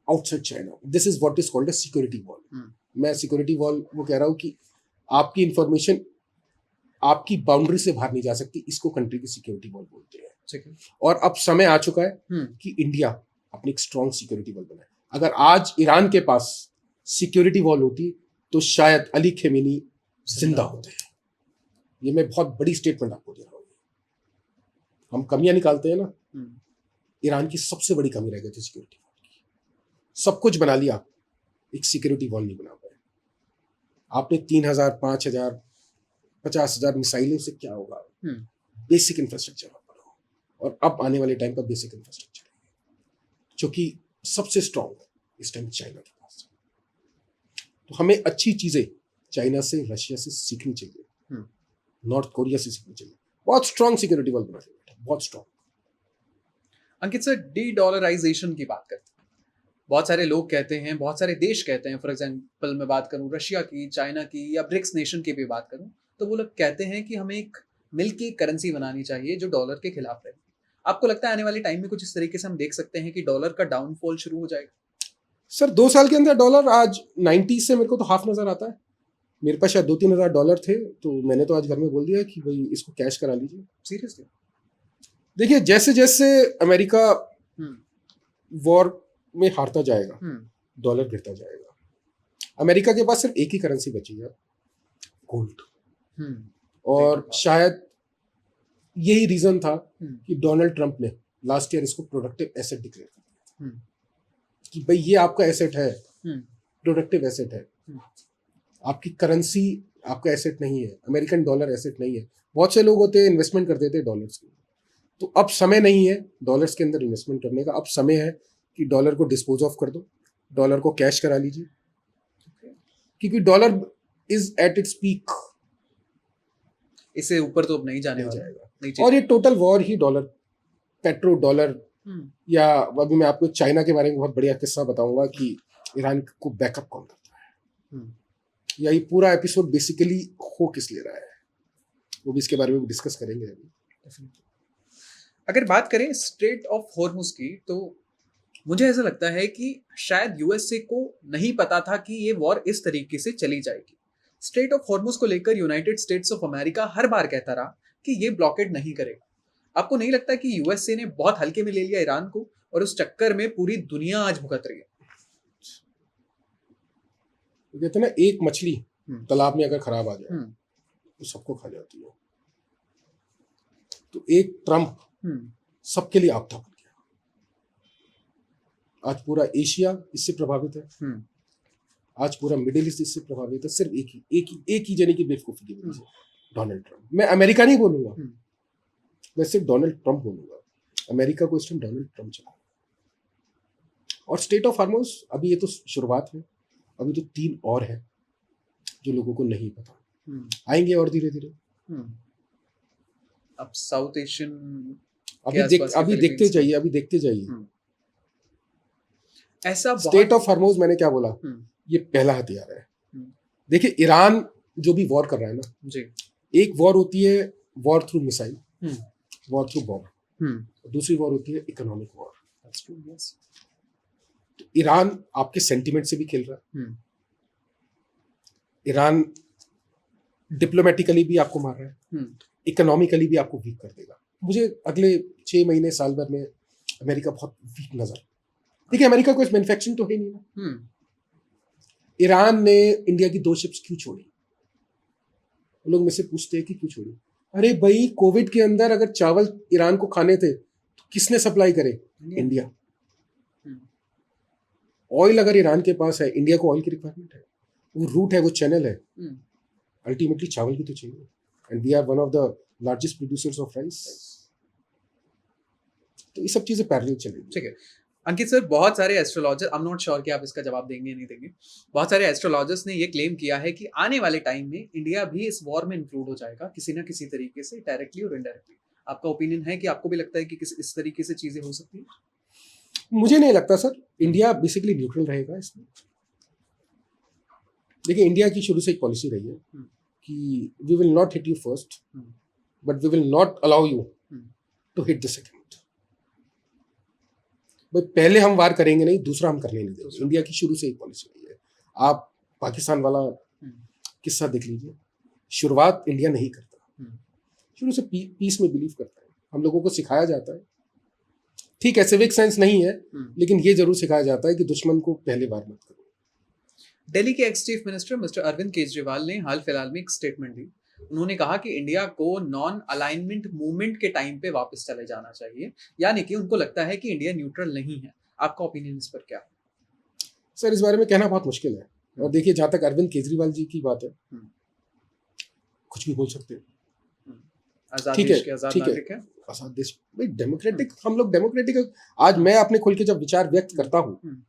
outside China. This is what is called a security wall. मैं security wall वो कह रहा हूँ कि आपकी इंफॉर्मेशन आपकी बाउंड्री से बाहर नहीं जा सकती, इसको कंट्री की सिक्योरिटी वॉल बोलते हैं। और अब समय आ चुका है कि इंडिया अपनी एक स्ट्रॉन्ग सिक्योरिटी वॉल बनाए। अगर आज ईरान के पास सिक्योरिटी वॉल होती तो शायद अली खेमेनी जिंदा होते हैं। ये मैं बहुत बड़ी स्टेटमेंट आपको दे रहा हूँ। हम कमियां निकालते हैं ना, ईरान की सबसे बड़ी कमी रह गई थी सिक्योरिटी वॉल की। सब कुछ बना लिया, एक सिक्योरिटी वॉल नहीं बना पाए। आपने 3000, 5000, 50,000 मिसाइलें से क्या होगा? बेसिक इंफ्रास्ट्रक्चर आप बनाओ। और अब आने वाले टाइम पर बेसिक इंफ्रास्ट्रक्चर है जो कि सबसे स्ट्रांग इस टाइम चाइना के पास। तो हमें अच्छी चीजें चाइना से, रशिया से सीखनी चाहिए, नॉर्थ कोरिया से सीखनी चाहिए। बहुत स्ट्रांग सिक्योरिटी वॉल बना लिया, बहुत स्ट्रांग। अंकित सर, डी डॉलराइजेशन की बात करते हैं। बहुत सारे लोग कहते हैं, बहुत सारे देश कहते हैं, फॉर एग्जांपल मैं बात करूं रशिया की, चाइना की या ब्रिक्स नेशन की भी बात करूं, तो वो लोग कहते हैं कि हमें एक मिलकी करेंसी बनानी चाहिए जो डॉलर के खिलाफ रहे। आपको लगता है आने वाले टाइम में कुछ इस तरीके से हम देख सकते हैं कि डॉलर का डाउनफॉल शुरू हो जाएगा? सर 2 साल के अंदर डॉलर आज 90 से मेरे को तो हाफ नजर आता है। मेरे पास शायद 2-3 हज़ार डॉलर थे, तो मैंने तो आज घर में बोल दिया कि भाई इसको कैश करा लीजिए। सीरियसली? देखिए, जैसे जैसे अमेरिका वॉर में हारता जाएगा, डॉलर गिरता जाएगा। अमेरिका के पास सिर्फ एक ही करेंसी बची है, गोल्ड। और शायद यही रीजन था कि डोनाल्ड ट्रंप ने लास्ट ईयर इसको प्रोडक्टिव एसेट डिक्लेयर कर दिया कि भाई ये आपका एसेट है, प्रोडक्टिव एसेट है। आपकी करेंसी आपका एसेट नहीं है, अमेरिकन डॉलर एसेट नहीं है। बहुत से लोग होते हैं इन्वेस्टमेंट कर देते हैं डॉलर्स के, तो अब समय नहीं है डॉलर्स के अंदर इन्वेस्टमेंट करने का। अब समय है कि डॉलर को डिस्पोज ऑफ कर दो, डॉलर को कैश करा लीजिए, क्योंकि dollar is at its peak. इससे ऊपर तो अब नहीं जाने जाएगा। और ये टोटल वॉर ही डॉलर, पेट्रो डॉलर, या अभी मैं आपको चाइना के बारे में बहुत बढ़िया किस्सा बताऊंगा कि ईरान को बैकअप कौन करता है, या ये पूरा एपिसोड बेसिकली हो किस ले रहा है, वो भी इसके बारे में डिस्कस करेंगे अभी। अगर बात करें स्ट्रेट ऑफ हॉर्मुज की, तो मुझे ऐसा लगता है कि शायद यूएसए को नहीं पता था कि ये वॉर इस तरीके से चली जाएगी। स्ट्रेट ऑफ हॉर्मुज को लेकर यूनाइटेड स्टेट्स ऑफ अमेरिका हर बार कहता रहा कि ये ब्लॉकेड नहीं करेगा। आपको नहीं लगता कि यूएसए ने बहुत हल्के में ले लिया ईरान को, और उस चक्कर में पूरी दुनिया आज भुगत रही है? कहते हैं ना, एक मछली तालाब में अगर खराब आ जाए तो सबको खा जाती है। तो एक ट्रंप सबके लिए आपदा बन गया। आज पूरा एशिया इससे प्रभावित है, आज पूरा मिडिल ईस्ट इससे प्रभावित है, सिर्फ एक ही जने की बेवकूफी की वजह से, डोनाल्ड ट्रंप। मैं अमेरिका नहीं बोलूंगा, मैं सिर्फ डोनाल्ड ट्रंप बोलूंगा। अमेरिका को इस टाइम डोनाल्ड ट्रंप चला। और स्टेट ऑफ हॉर्मुज अभी ये तो शुरुआत है, अभी तो 3 और है जो लोगों को नहीं पता, आएंगे और धीरे धीरे। अब साउथ एशियन अभी देखते जाइए। ऐसा स्टेट ऑफ हॉर्मुज मैंने क्या बोला, ये पहला हथियार है। देखिए, ईरान जो भी वॉर कर रहा है ना जी, एक वॉर होती है war through missile, war through bomb, दूसरी वॉर होती है इकोनॉमिक वॉर। ईरान आपके सेंटिमेंट से भी खेल रहा है, ईरान डिप्लोमेटिकली भी आपको मार रहा है, इकोनॉमिकली भी आपको वीक कर देगा। मुझे अगले 6 महीने साल भर में अमेरिका बहुत वीक नजर। देखिए अमेरिका को इस मैन्युफैक्चरिंग तो है नहीं ना। ईरान ने इंडिया की 2 शिप्स क्यों छोड़ी? लोग मुझसे पूछते हैं कि क्यों छोड़ी। अरे भाई कोविड के अंदर अगर चावल ईरान को खाने थे तो किसने सप्लाई करे? इंडिया। ऑयल अगर ईरान के पास है, इंडिया को ऑयल की रिक्वायरमेंट है, वो रूट है, वो चैनल है, अल्टीमेटली चावल की तो चाहिए। And we are one of the largest producers of rice. तो ये सब चीजें पैरेलल चलेगी। ठीक है अंकित सर, बहुत सारे astrologer, I am not sure कि आप इसका जवाब देंगे या नहीं देंगे, बहुत सारे एस्ट्रोलॉजर्स ने ये क्लेम किया है कि आने वाले टाइम में इंडिया भी इस वॉर में इंक्लूड हो जाएगा किसी ना किसी तरीके से, डायरेक्टली और इनडायरेक्टली। आपका ओपिनियन है कि आपको भी लगता है कि इस तरीके से चीजें हो सकती है? मुझे नहीं लगता सर। इंडिया बेसिकली न्यूट्रल रहेगा इसमें। देखिए इंडिया की शुरू से एक पॉलिसी रही है कि we will not hit you first but we will not allow you to hit the second. भाई पहले हम वार करेंगे नहीं, दूसरा हम करने नहीं देंगे। इंडिया की शुरू से एक पॉलिसी रही है। आप पाकिस्तान वाला किस्सा देख लीजिए, शुरुआत इंडिया नहीं करता, शुरू से पीस में बिलीव करता है। हम लोगों को सिखाया जाता है, ठीक है सिविक सेंस नहीं है, लेकिन ये जरूर सिखाया जाता है कि दुश्मन को पहले वार मत करो। दिल्ली के ex chief minister mister Arvind Kejriwal ने हाल फिलहाल में एक स्टेटमेंट दी। उन्होंने कहा कि इंडिया को नॉन अलाइनमेंट मूवमेंट के टाइम पे वापस चले जाना चाहिए, यानी कि उनको लगता है कि इंडिया न्यूट्रल नहीं है। आपका ओपिनियन इस पर क्या है? सर इस बारे में कहना बहुत मुश्किल है। और देखिए जहां तक अरविंद केजरीवाल जी की बात है, कुछ भी बोल सकते हैं। ठीक है, ठीक है, आजाद देश भाई, डेमोक्रेटिक, हम लोग डेमोक्रेटिक। आज मैं अपने खुल के जब विचार व्यक्त करता हूँ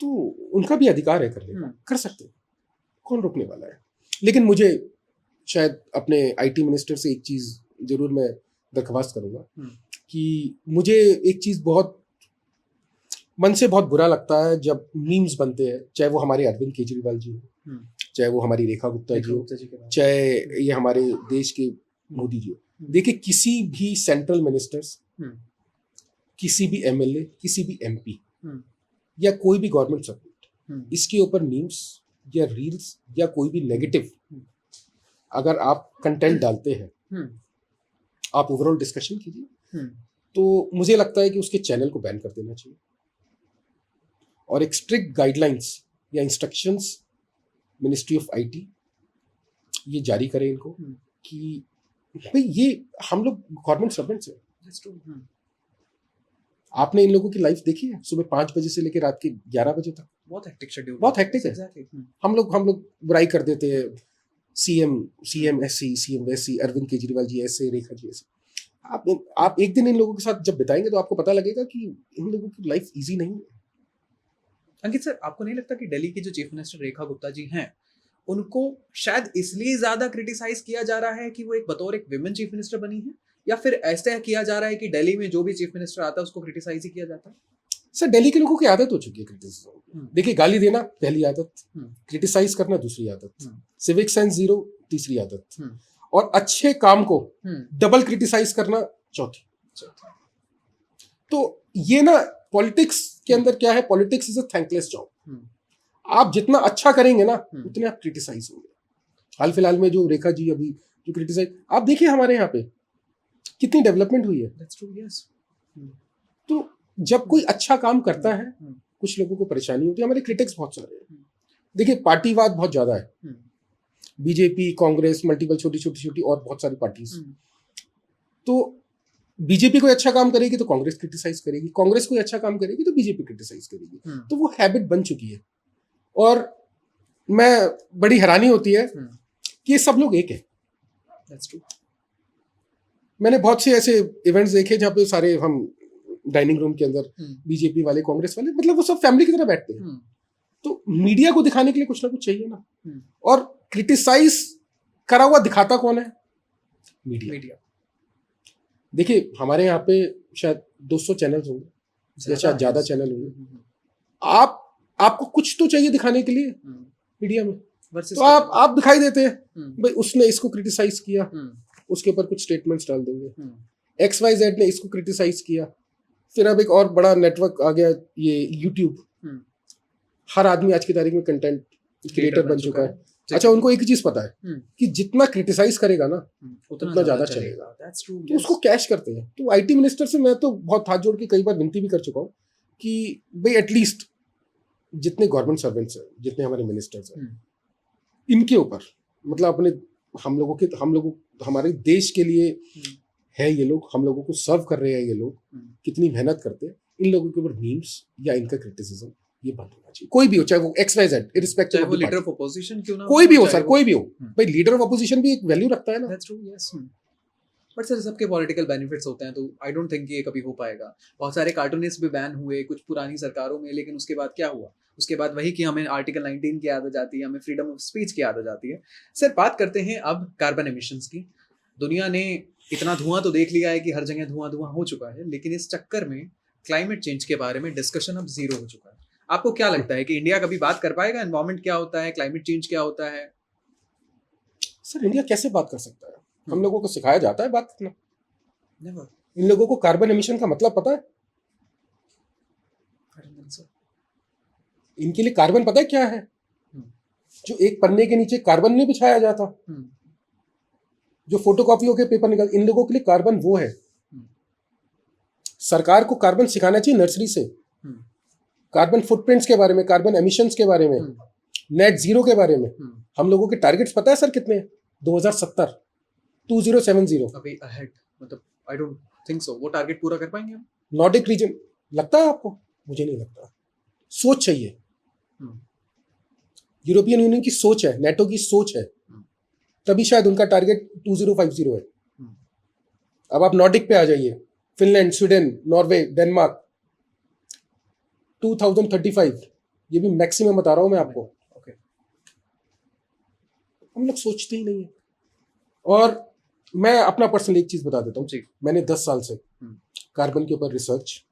तो उनका भी अधिकार है करने का, कर सकते हैं, कौन रोकने वाला है। लेकिन मुझे शायद अपने आईटी मिनिस्टर से एक चीज जरूर मैं दरख्वास्त करूंगा कि मुझे एक चीज बहुत मन से बहुत बुरा लगता है जब मीम्स बनते हैं, चाहे वो हमारे अरविंद केजरीवाल जी हो, चाहे वो हमारी रेखा गुप्ता जी हो, चाहे ये हमारे देश के मोदी जी हो। देखिए किसी भी सेंट्रल मिनिस्टर्स, किसी भी एमएलए, किसी भी एमपी या कोई भी गवर्नमेंट सर्वेंट, इसके ऊपर मीम्स या रील्स या कोई भी नेगेटिव अगर आप कंटेंट डालते हैं, आप ओवरऑल डिस्कशन कीजिए, तो मुझे लगता है कि उसके चैनल को बैन कर देना चाहिए और एक स्ट्रिक्ट गाइडलाइंस या इंस्ट्रक्शंस मिनिस्ट्री ऑफ आईटी ये जारी करें इनको कि भाई ये हम लोग गवर्नमेंट सर्वेंट्स हैं। आपने इन लोगों की लाइफ देखी है? सुबह 5 बजे से लेकर रात के 11 बजे तक बहुत हेक्टिक शेड्यूल, बहुत हेक्टिक है। हम लोग बुराई कर देते हैं, सीएम ऐसी, सीएम वैसी, अरविंद केजरीवाल जी ऐसे, रेखा जी ऐसे। आप एक दिन इन लोगों के साथ जब बिताएंगे तो आपको पता लगेगा कि इन लोगों की लाइफ इजी नहीं है। अंकित सर, आपको नहीं लगता कि दिल्ली की जो चीफ मिनिस्टर रेखा गुप्ता जी हैं, उनको शायद इसलिए ज्यादा क्रिटिसाइज किया जा रहा है कि वो एक बतौर एक विमेन चीफ मिनिस्टर बनी है, या फिर ऐसा किया जा रहा है कि दिल्ली में जो भी चीफ मिनिस्टर आता है उसको क्रिटिसाइज ही किया जाता है? सर दिल्ली के लोगों की आदत हो चुकी है क्रिटिसिज्म। देखिए गाली देना पहली आदत, क्रिटिसाइज करना दूसरी आदत, सिविक सेंस 0 तीसरी आदत, और अच्छे काम को डबल क्रिटिसाइज करना चौथी। तो ये ना पॉलिटिक्स के अंदर क्या है, politics is a thankless job. आप जितना अच्छा करेंगे ना उतने आप क्रिटिसाइज होंगे। हाल फिलहाल में जो रेखा जी अभी जो क्रिटिसाइज, आप देखिए हमारे यहाँ पे कितनी डेवलपमेंट हुई है। That's true, yes. तो जब कोई अच्छा काम करता है कुछ लोगों को परेशानी होती है। हमारे क्रिटिक्स बहुत सारे हैं। देखिए पार्टीवाद बहुत ज्यादा है, बीजेपी, कांग्रेस, मल्टीपल छोटी छोटी और बहुत सारी पार्टीज। तो बीजेपी कोई अच्छा काम करेगी तो कांग्रेस क्रिटिसाइज करेगी, कांग्रेस कोई अच्छा काम करेगी तो बीजेपी क्रिटिसाइज करेगी। तो वो हैबिट बन चुकी है और मैं बड़ी हैरानी होती है कि ये सब लोग एक है। That's true. मैंने बहुत से ऐसे इवेंट्स देखे जहाँ पे सारे हम डाइनिंग रूम के अंदर बीजेपी वाले, कांग्रेस वाले, मतलब वो सब फैमिली की तरह बैठते हैं। तो मीडिया को दिखाने के लिए कुछ ना कुछ चाहिए ना, और क्रिटिसाइज करा हुआ दिखाता कौन है? मीडिया। देखिए हमारे यहाँ पे शायद 200 चैनल्स होंगे या शायद ज्यादा चैनल होंगे। आपको कुछ तो चाहिए दिखाने के लिए मीडिया में, तो आप दिखाई देते हैं भाई उसने इसको क्रिटिसाइज किया, उसके ऊपर कुछ स्टेटमेंट्स डाल देंगे। XYZ ने इसको क्रिटिसाइज किया। फिर अब एक और बड़ा नेटवर्क आ गया, ये यूट्यूब। हर आदमी आज की तारीख में कंटेंट क्रिएटर बन चुका है। अच्छा, उनको एक ही चीज पता है कि जितना क्रिटिसाइज करेगा ना उतना ज्यादा चलेगा, तो उसको कैश करते हैं। तो आईटी मिनिस्टर से मैं तो बहुत हाथ जोड़ के कई बार विनती भी कर चुका हूँ कि भाई एटलीस्ट जितने गवर्नमेंट सर्वेंट्स हैं, जितने हमारे मिनिस्टर्स हैं, इनके ऊपर मतलब अपने हम लोगों हमारे देश के लिए है ये लोग, हम लोगों को सर्व कर रहे हैं ये लोग, कितनी मेहनत करते हैं, इन लोगों के ऊपर मीम्स या इनका क्रिटिसिज्म ये बंद होना चाहिए। कोई भी हो, चाहे वो XYZ, irrespective of leader of opposition क्यों ना, कोई भी हो सर, कोई भी हो, भाई लीडर ऑफ अपोजिशन भी एक वैल्यू रखता है ना। That's true, yes. But sir सबके पॉलिटिकल बेनिफिट्स होते हैं, तो आई डोंट थिंक ये कभी हो पाएगा। बहुत सारे कार्टूनिस्ट भी बैन हुए कुछ पुरानी सरकारों में, लेकिन उसके बाद क्या हुआ? उसके बाद वही कि हमें आर्टिकल 19 की याद आ जाती है, हमें फ्रीडम ऑफ स्पीच की याद आ जाती है। सर बात करते हैं अब कार्बन एमिशंस की। दुनिया ने इतना धुआं तो देख लिया है कि हर जगह धुआं धुआं हो चुका है, लेकिन इस चक्कर में क्लाइमेट चेंज के बारे में डिस्कशन अब जीरो हो चुका है। आपको क्या लगता है कि इंडिया कभी बात कर पाएगा एनवायरमेंट क्या होता है, क्लाइमेट चेंज क्या होता है? सर इंडिया कैसे बात कर सकता है? हम लोगों को सिखाया जाता है बात करना। Never. इन लोगों को कार्बन एमिशन का मतलब पता है? इनके लिए कार्बन पता है क्या है? जो एक पन्ने के नीचे कार्बन नहीं बिछाया जाता, जो फोटोकॉपियों के पेपर निकल, इन लोगों के लिए कार्बन वो है। सरकार को कार्बन सिखाना चाहिए नर्सरी से, कार्बन फुटप्रिंट्स के बारे में, कार्बन एमिशंस के बारे में, नेट जीरो के बारे में। हम लोगों के टारगेट्स पता है सर कितने हैं? 2070 2070। अभी अहेड, मतलब आई डोंट थिंक सो वो टारगेट पूरा कर पाएंगे हम। नॉर्डिक रीजन, लगता है आपको? मुझे नहीं लगता। सोच चाहिए, यूरोपियन यूनियन की सोच है, नेटो की सोच है, तभी शायद उनका टारगेट 2050 है। अब आप नॉर्डिक पे आ जाइए, फिनलैंड, स्वीडन, नॉर्वे, डेनमार्क, 2035, ये भी मैक्सिमम बता रहा हूं मैं आपको। ओके। हम लोग सोचते ही नहीं है। और मैं अपना पर्सनल एक चीज बता देता हूँ, मैंने 10 साल से कार्बन के ऊपर रिसर्च,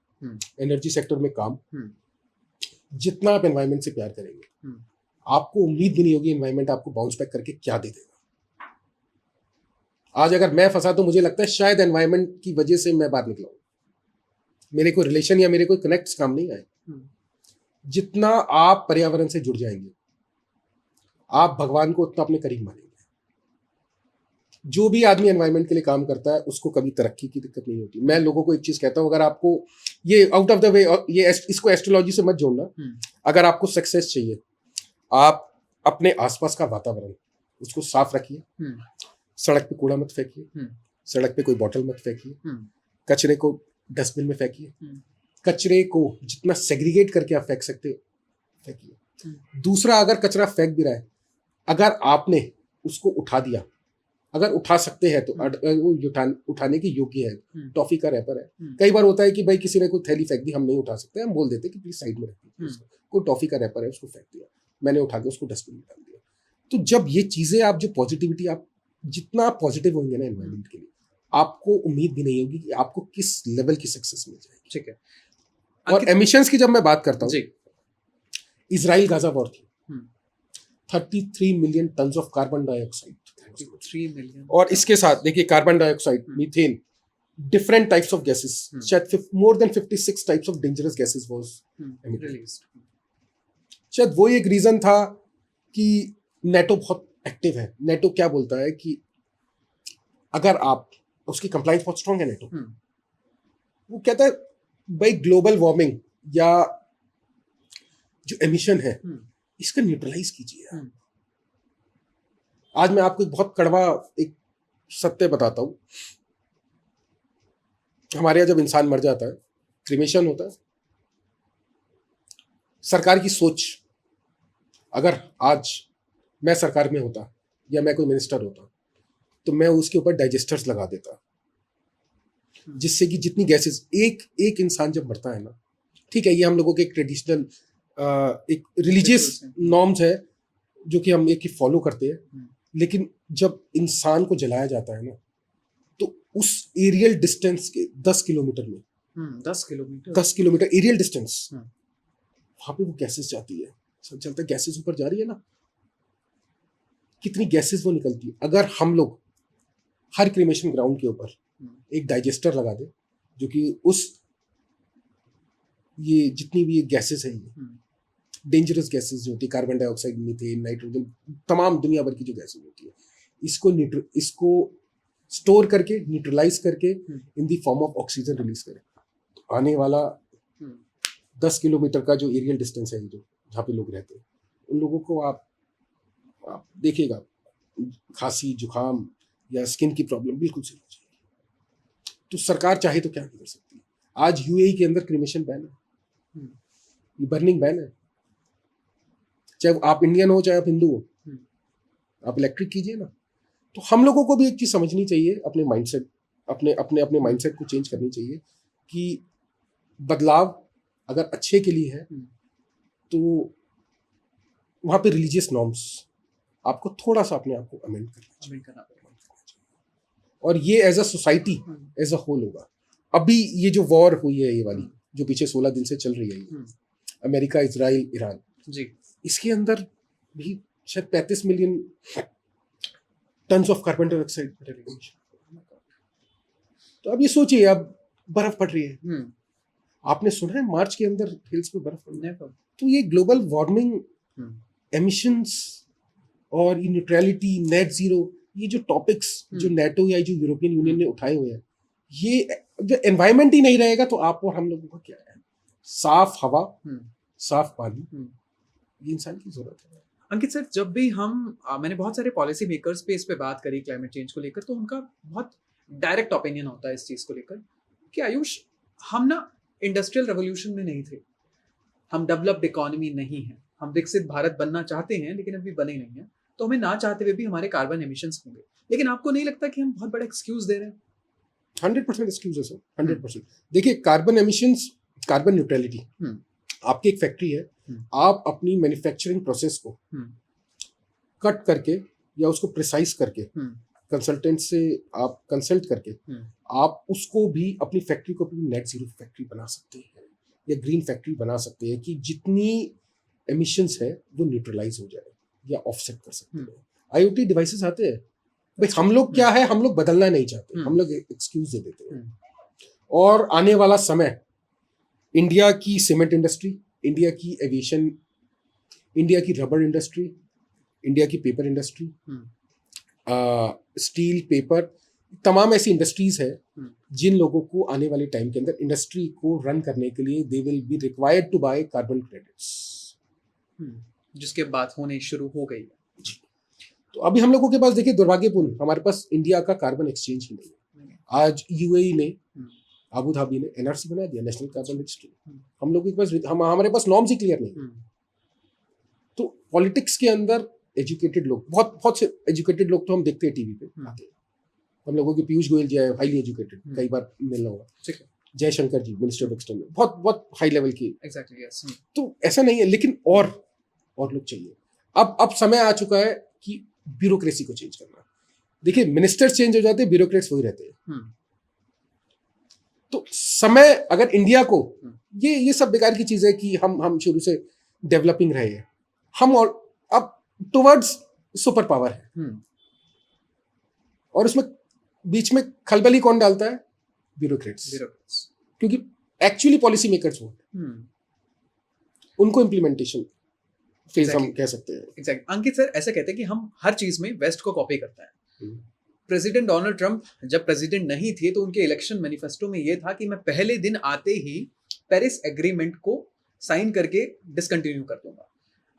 एनर्जी सेक्टर में काम, जितना आप एनवायरमेंट से प्यार करेंगे, आपको उम्मीद भी नहीं होगी एनवायरमेंट आपको बाउंस बैक करके क्या दे देगा। आज अगर मैं फंसा तो मुझे लगता है शायद एनवायरमेंट की वजह से मैं बाहर निकला हूं। मेरे कोई रिलेशन या मेरे कोई कनेक्ट्स काम नहीं आए। जितना आप पर्यावरण से जुड़ जाएंगे, आप भगवान को उतना अपने करीब मानेंगे। जो भी आदमी एनवायरमेंट के लिए काम करता है उसको कभी तरक्की की दिक्कत नहीं होती। मैं लोगों को एक चीज कहता हूं, अगर आपको ये आउट ऑफ द वे, ये इसको एस्ट्रोलॉजी से मत जोड़ना, अगर आपको सक्सेस चाहिए, आप अपने आसपास का वातावरण उसको साफ रखिए। सड़क पे कूड़ा मत फेंकिए, सड़क पे कोई बॉटल मत फेंकिए, कचरे को डस्टबिन में फेंकिए, कचरे को जितना सेग्रीगेट करके आप फेंक सकते हो फेंकिए। दूसरा, अगर कचरा फेंक भी रहा है, अगर आपने उसको उठा दिया, अगर उठा सकते हैं तो वो उठाने के योग्य है। टॉफी का रैपर है, कई बार होता है कि भाई किसी ने कोई थैली फेंक दी, हम नहीं उठा सकते, हम बोल देते कि प्लीज साइड में रखिए। कोई टॉफी का रैपर है, उसको फेंक दिया, मैंने उठा के उसको डस्टबिन में डाल दिया। तो जब ये चीजें, आप जो पॉजिटिविटी, आप जितना पॉजिटिव होंगे ना एनवायरमेंट के लिए, आपको उम्मीद भी नहीं होगी कि आपको किस लेवल की सक्सेस मिल जाएगी। ठीक है। और एमिशंस की जब मैं बात करता हूँ, इजराइल गाजा वॉर थी, 33 million tons of carbon dioxide, 3 million. और इसके साथ देखिए carbon dioxide, methane, different types of gases, शायद more than 56 types of dangerous gases was released. शायद वो एक रीजन था कि नेटो बहुत एक्टिव है। नेटो क्या बोलता है कि अगर आप, उसकी कंप्लाइंस बहुत स्ट्रांग है नेटो, वो कहता है भाई ग्लोबल वार्मिंग या जो एमिशन है इसका न्यूट्रलाइज कीजिए। आज मैं आपको एक बहुत कड़वा एक सत्य बताता हूं। हमारे यहाँ जब इंसान मर जाता है, क्रिमेशन होता है, सरकार की सोच, अगर आज मैं सरकार में होता या मैं कोई मिनिस्टर होता तो मैं उसके ऊपर डाइजेस्टर्स लगा देता, जिससे कि जितनी गैसेस, एक इंसान जब मरता है ना, ठीक है, ये हम लोगों के एक ट्रेडिशनल एक रिलीजियस नॉर्म्स है जो कि हम एक फॉलो करते हैं, लेकिन जब इंसान को जलाया जाता है ना, तो उस एरियल डिस्टेंस के 10 किलोमीटर में, 10 किलोमीटर एरियल डिस्टेंस, वहां पे वो गैसेस जाती है। सब चलता है, गैसेस ऊपर जा रही है ना, कितनी गैसेस वो निकलती है। अगर हम लोग हर क्रीमेशन ग्राउंड के ऊपर एक डाइजेस्टर लगा दे, जो कि उस ये जितनी भी ये गैसेस है डेंजरस गैसेस जो होती है, कार्बन डाइऑक्साइड, मीथेन, नाइट्रोजन, तमाम दुनिया भर की जो गैसेस होती है, इसको स्टोर करके, न्यूट्रलाइज करके in the form of oxygen release करें। तो आने वाला 10 किलोमीटर का जो एरियल डिस्टेंस है, जो जहाँ पे लोग रहते हैं, उन लोगों को आप देखिएगा, खांसी, जुकाम या स्किन की प्रॉब्लम बिल्कुल सही हो जाएगी। तो सरकार चाहे तो क्या नहीं कर सकती। आज यूएई के अंदर क्रिमेशन बैन है, बर्निंग बैन है। चाहे आप इंडियन हो, चाहे आप हिंदू हो, आप इलेक्ट्रिक कीजिए ना। तो हम लोगों को भी एक चीज समझनी चाहिए, अपने माइंडसेट, अपने माइंडसेट को चेंज करनी चाहिए कि बदलाव अगर अच्छे के लिए है तो वहां पे रिलीजियस नॉर्म्स आपको थोड़ा सा अपने आप को अमेंड करना चाहिए, और ये as a society, as a whole होगा। अभी ये जो वॉर हुई है, ये वाली जो पीछे 16 दिन से चल रही है, अमेरिका, इजराइल, ईरान जी, इसके अंदर भी शायद 35 million tons of carbon dioxide. तो अब ये सोचिए, अब बर्फ पड़ रही है, आपने सुना है मार्च के अंदर हिल्स पे बर्फ पड़ने का? तो ये ग्लोबल वार्मिंग, एमिशंस और ये न्यूट्रलिटी, नेट जीरो, ये जो टॉपिक्स जो नेटो या जो यूरोपियन यूनियन ने उठाए हुए हैं, ये जो एनवायरमेंट ही नहीं रहेगा तो आप और हम लोगों का क्या है? साफ हवा, साफ पानी, ये इंसान की जरूरत है। अंकित सर, जब भी मैंने बहुत सारे पॉलिसी मेकर्स पे इस पे बात करी क्लाइमेट चेंज को लेकर, तो उनका बहुत डायरेक्ट ओपिनियन होता है इस चीज को लेकर कि आयुष, हम ना इंडस्ट्रियल रेवोल्यूशन में नहीं थे, हम डेवलप्ड इकोनॉमी नहीं है, हम विकसित भारत बनना चाहते हैं लेकिन अभी बने नहीं है, तो हमें ना चाहते हुए भी हमारे कार्बन एमिशंस होंगे। लेकिन आपको नहीं लगता कि हम बहुत बड़ा एक्सक्यूज दे रहे हैं? 100% एक्सक्यूज है सर, 100%। देखिए, कार्बन एमिशंस, कार्बन न्यूट्रलिटी, आपकी एक फैक्ट्री है, आप अपनी मैन्युफैक्चरिंग प्रोसेस को कट करके या उसको प्रिसाइज करके, कंसल्टेंट से आप कंसल्ट करके आप उसको भी, अपनी फैक्ट्री को भी नेट जीरो फैक्ट्री बना सकते हैं या ग्रीन फैक्ट्री बना सकते हैं कि जितनी एमिशंस है वो न्यूट्रलाइज हो जाए या ऑफसेट कर सकते हैं। IoT डिवाइसेस आते हैं भाई, हम लोग क्या है, हम लोग बदलना नहीं चाहते, हम लोग एक्सक्यूज दे देते हैं। और आने वाला समय, इंडिया की सीमेंट इंडस्ट्री, इंडिया की एविएशन, इंडिया की रबर इंडस्ट्री, इंडिया की पेपर इंडस्ट्री, स्टील, पेपर, तमाम ऐसी इंडस्ट्रीज है जिन लोगों को आने वाले टाइम के अंदर इंडस्ट्री को रन करने के लिए they will be required to buy carbon credits, जिसके बात होने शुरू हो गई है जी। तो अभी हम लोगों के पास, देखिए, दुर्भाग्यपूर्ण हमारे पास इंडिया का कार्बन एक्सचेंज ही नहीं है। आज यूएई ने, अबू धाबी ने NRC बना दिया, नेशनल कार्बन रजिस्ट्री। हम लोगों के पास, हमारे पास नॉर्म्स ही क्लियर नहीं। तो पॉलिटिक्स के अंदर एजुकेटेड लोग, बहुत से एजुकेटेड लोग तो हम देखते हैं टीवी पे आते हैं, हम लोगों के पीयूष गोयल जी है, हाईली एजुकेटेड, कई बार मिलना होगा, जयशंकर जी, मिनिस्टर ऑफ एक्सटर्नल, बहुत हाई लेवल की। Exactly, yes. तो ऐसा नहीं है, लेकिन और लोग चाहिए। अब समय आ चुका है कि ब्यूरोक्रेसी को चेंज करना। देखिए, मिनिस्टर्स चेंज हो जाते हैं, ब्यूरोक्रेट्स वही रहते हैं। तो समय, अगर इंडिया को, ये सब बेकार की चीज है कि हम शुरू से डेवलपिंग रहे हैं, हम और अब टुवर्ड्स सुपर पावर है, और उसमें बीच में खलबली कौन डालता है? ब्यूरोक्रेट्स। क्योंकि एक्चुअली पॉलिसी मेकर्स वो, उनको इम्प्लीमेंटेशन फेज हम कह सकते हैं। एग्जैक्टली। अंकित सर, ऐसा कहते हैं कि हम हर चीज में वेस्ट को कॉपी करता है। प्रेसिडेंट डोनाल्ड ट्रंप जब प्रेसिडेंट नहीं थे तो उनके इलेक्शन मैनिफेस्टो में ये था कि मैं पहले दिन आते ही पेरिस एग्रीमेंट को साइन करके डिसकंटिन्यू कर दूंगा।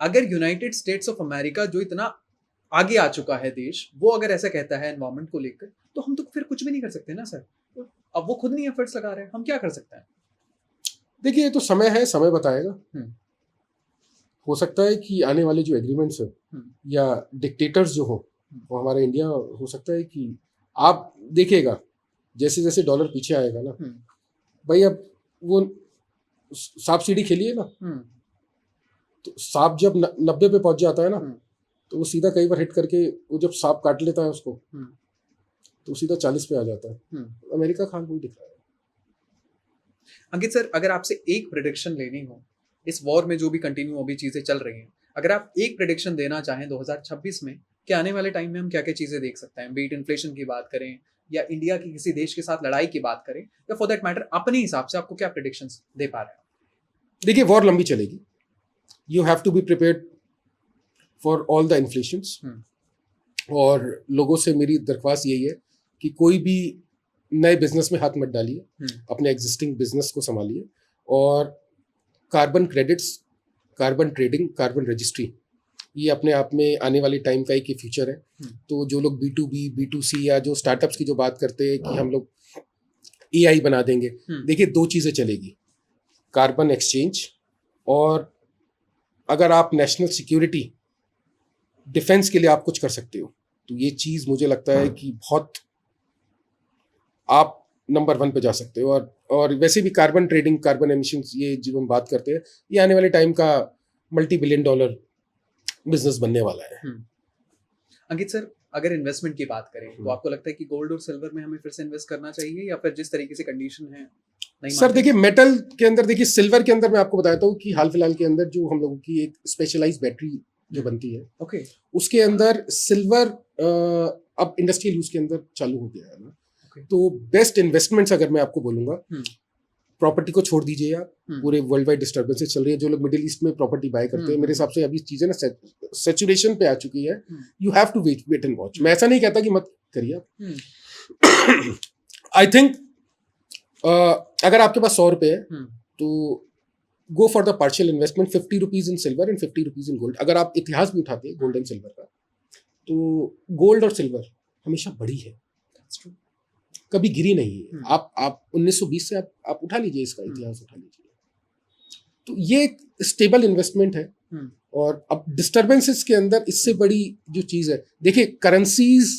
अगर यूनाइटेड स्टेट्स ऑफ अमेरिका, जो इतना आगे आ चुका है देश, वो अगर ऐसा कहता है एनवायरमेंट को लेकर, तो हम तो फिर कुछ भी नहीं कर सकते ना सर। अब वो खुद नहीं एफर्ट्स लगा रहे हैं, हम क्या कर सकते हैं? देखिए, ये तो समय है, समय बताएगा। हो सकता है कि आने वाले जो एग्रीमेंट्स है या डिक्टेटर्स जो हो, वो हमारा इंडिया हो सकता है कि, आप देखिएगा जैसे जैसे डॉलर पीछे आएगा ना भाई, अब वो सांप सीढ़ी खेलिए ना, तो सांप जब 90 पे पहुंच जाता है ना, तो वो सीधा कई बार हिट करके, वो जब सांप काट लेता है उसको, तो वो सीधा 40 पे आ जाता है। अमेरिका खान को दिख रहा है। अंकित सर, अगर आपसे एक प्रेडिक्शन लेनी हो इस वॉर में, जो भी कंटिन्यू अभी चीजें चल रही हैं, अगर आप एक प्रेडिक्शन देना चाहें 2026 में, कि आने वाले टाइम में हम क्या क्या चीजें देख सकते हैं, बीट इन्फ्लेशन की बात करें या इंडिया की किसी देश के साथ लड़ाई की बात करें, या फॉर दैट मैटर अपने हिसाब से आपको क्या प्रेडिक्शंस दे पा रहे हैं? देखिए, वॉर लंबी चलेगी, you have to be prepared for all the inflations. और लोगों से मेरी दरख्वास्त यही है कि कोई भी नए बिजनेस में हाथ मत डालिए, अपने एग्जिस्टिंग बिजनेस को संभालिए। और carbon credits, carbon trading, carbon registry, ये अपने आप में आने वाले टाइम का एक फ्यूचर है। तो जो लोग B2B, B2C या जो स्टार्टअप्स की जो बात करते हैं कि हम लोग AI बना देंगे, देखिए 2 चीज़ें चलेगी, कार्बन एक्सचेंज और अगर आप नेशनल सिक्योरिटी, डिफेंस के लिए आप कुछ कर सकते हो, तो ये चीज़ मुझे लगता है कि बहुत आप नंबर 1 पे जा सकते हो। और वैसे भी कार्बन ट्रेडिंग, कार्बन एमिशंस, ये जो हम बात करते हैं, ये आने वाले टाइम का $multi-billion बिजनेस बनने वाला है। अंकित सर, अगर इन्वेस्टमेंट की बात करें तो आपको लगता है कि गोल्ड और सिल्वर में हमें फिर से इन्वेस्ट करना चाहिए या फिर जिस तरीके से कंडीशन है नहीं? सर देखिए, मेटल के अंदर, देखिए सिल्वर के अंदर मैं आपको बताता हूँ कि हाल फिलहाल के अंदर जो हम लोगों की एक स्पेशलाइज्ड बैटरी जो बनती है, ओके, उसके अंदर सिल्वर अब इंडस्ट्रियल यूज के अंदर चालू हो गया है ना। तो बेस्ट इन्वेस्टमेंट्स अगर मैं आपको बोलूंगा, प्रॉपर्टी को छोड़ दीजिए आप, पूरे वर्ल्ड वाइड डिस्टर्बेंसेस चल रही है, जो लोग मिडिल ईस्ट में प्रॉपर्टी बाय करते हैं, मेरे हिसाब से अभी चीजें ना सैचुरेशन पे आ चुकी है। You have to wait and watch. मैं ऐसा नहीं कहता कि मत करिए आप। आई थिंक अगर आपके पास 100 रुपए है तो go for the partial investment, 50 rupees in silver and 50 rupees in gold. अगर आप इतिहास भी उठाते हैं गोल्ड एंड सिल्वर का, तो गोल्ड और सिल्वर हमेशा बढ़ी है, कभी गिरी नहीं है। आप 1920 से आप उठा लीजिए, इसका इतिहास उठा लीजिए, तो ये एक स्टेबल इन्वेस्टमेंट है। और अब डिस्टर्बेंसेस के अंदर इससे बड़ी जो चीज है, देखिए करेंसीज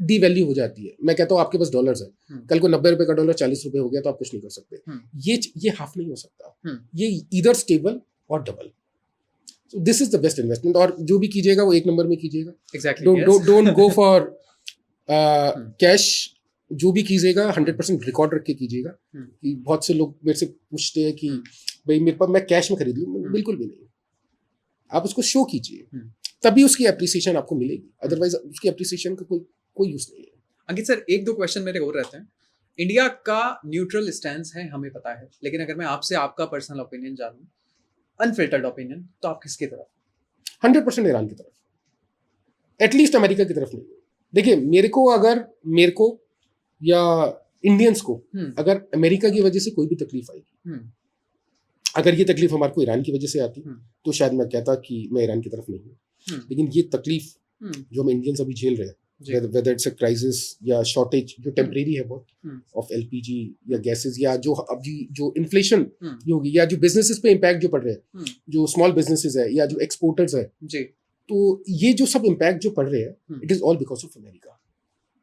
डीवैल्यू हो जाती है। मैं कहता हूँ आपके पास डॉलर्स है, कल को 90 रुपए का डॉलर 40 रुपए हो गया तो आप कुछ नहीं कर सकते। ये हाफ नहीं हो सकता, ये इधर स्टेबल और double. So this is the best investment. और जो भी कीजिएगा वो 1 नंबर में कीजिएगा। Don't go for cash. जो भी कीजिएगा 100% रिकॉर्ड रख के कीजिएगा। कि बहुत से लोग मेरे से पूछते हैं कि भाई मेरे पास, मैं कैश में खरीद लूँ, बिल्कुल भी नहीं। आप उसको शो कीजिए, तभी उसकी एप्रिसिएशन आपको मिलेगी, अदरवाइज उसकी एप्रिसिएशन का कोई यूज नहीं है। अंकित सर, 1-2 क्वेश्चन मेरे और रहते हैं। इंडिया का न्यूट्रल स्टैंड है, हमें पता है, लेकिन अगर मैं आपसे आपका पर्सनल ओपिनियन जानूं, अनफिल्टर्ड ओपिनियन, तो आप किसकी तरफ? 100% ईरान की तरफ, एटलीस्ट अमेरिका की तरफ नहीं। देखिए मेरे को या इंडियंस को अगर अमेरिका की वजह से कोई भी तकलीफ आएगी, अगर ये तकलीफ हमारे को ईरान की वजह से आती तो शायद मैं कहता कि मैं ईरान की तरफ नहीं हूँ। लेकिन ये तकलीफ जो हम इंडियंस अभी झेल रहे हैं, whether it's a crisis या शॉर्टेज जो टेम्परेरी है बहुत ऑफ LPG या गैसेस, या जो अभी जो इन्फ्लेशन होगी, या जो बिजनेसेस पे इम्पैक्ट जो पड़ रहे हैं, जो स्मॉल बिजनेसेस है या जो एक्सपोर्टर्स है, तो ये जो सब इम्पैक्ट जो पड़ रहे हैं, it is all because of America.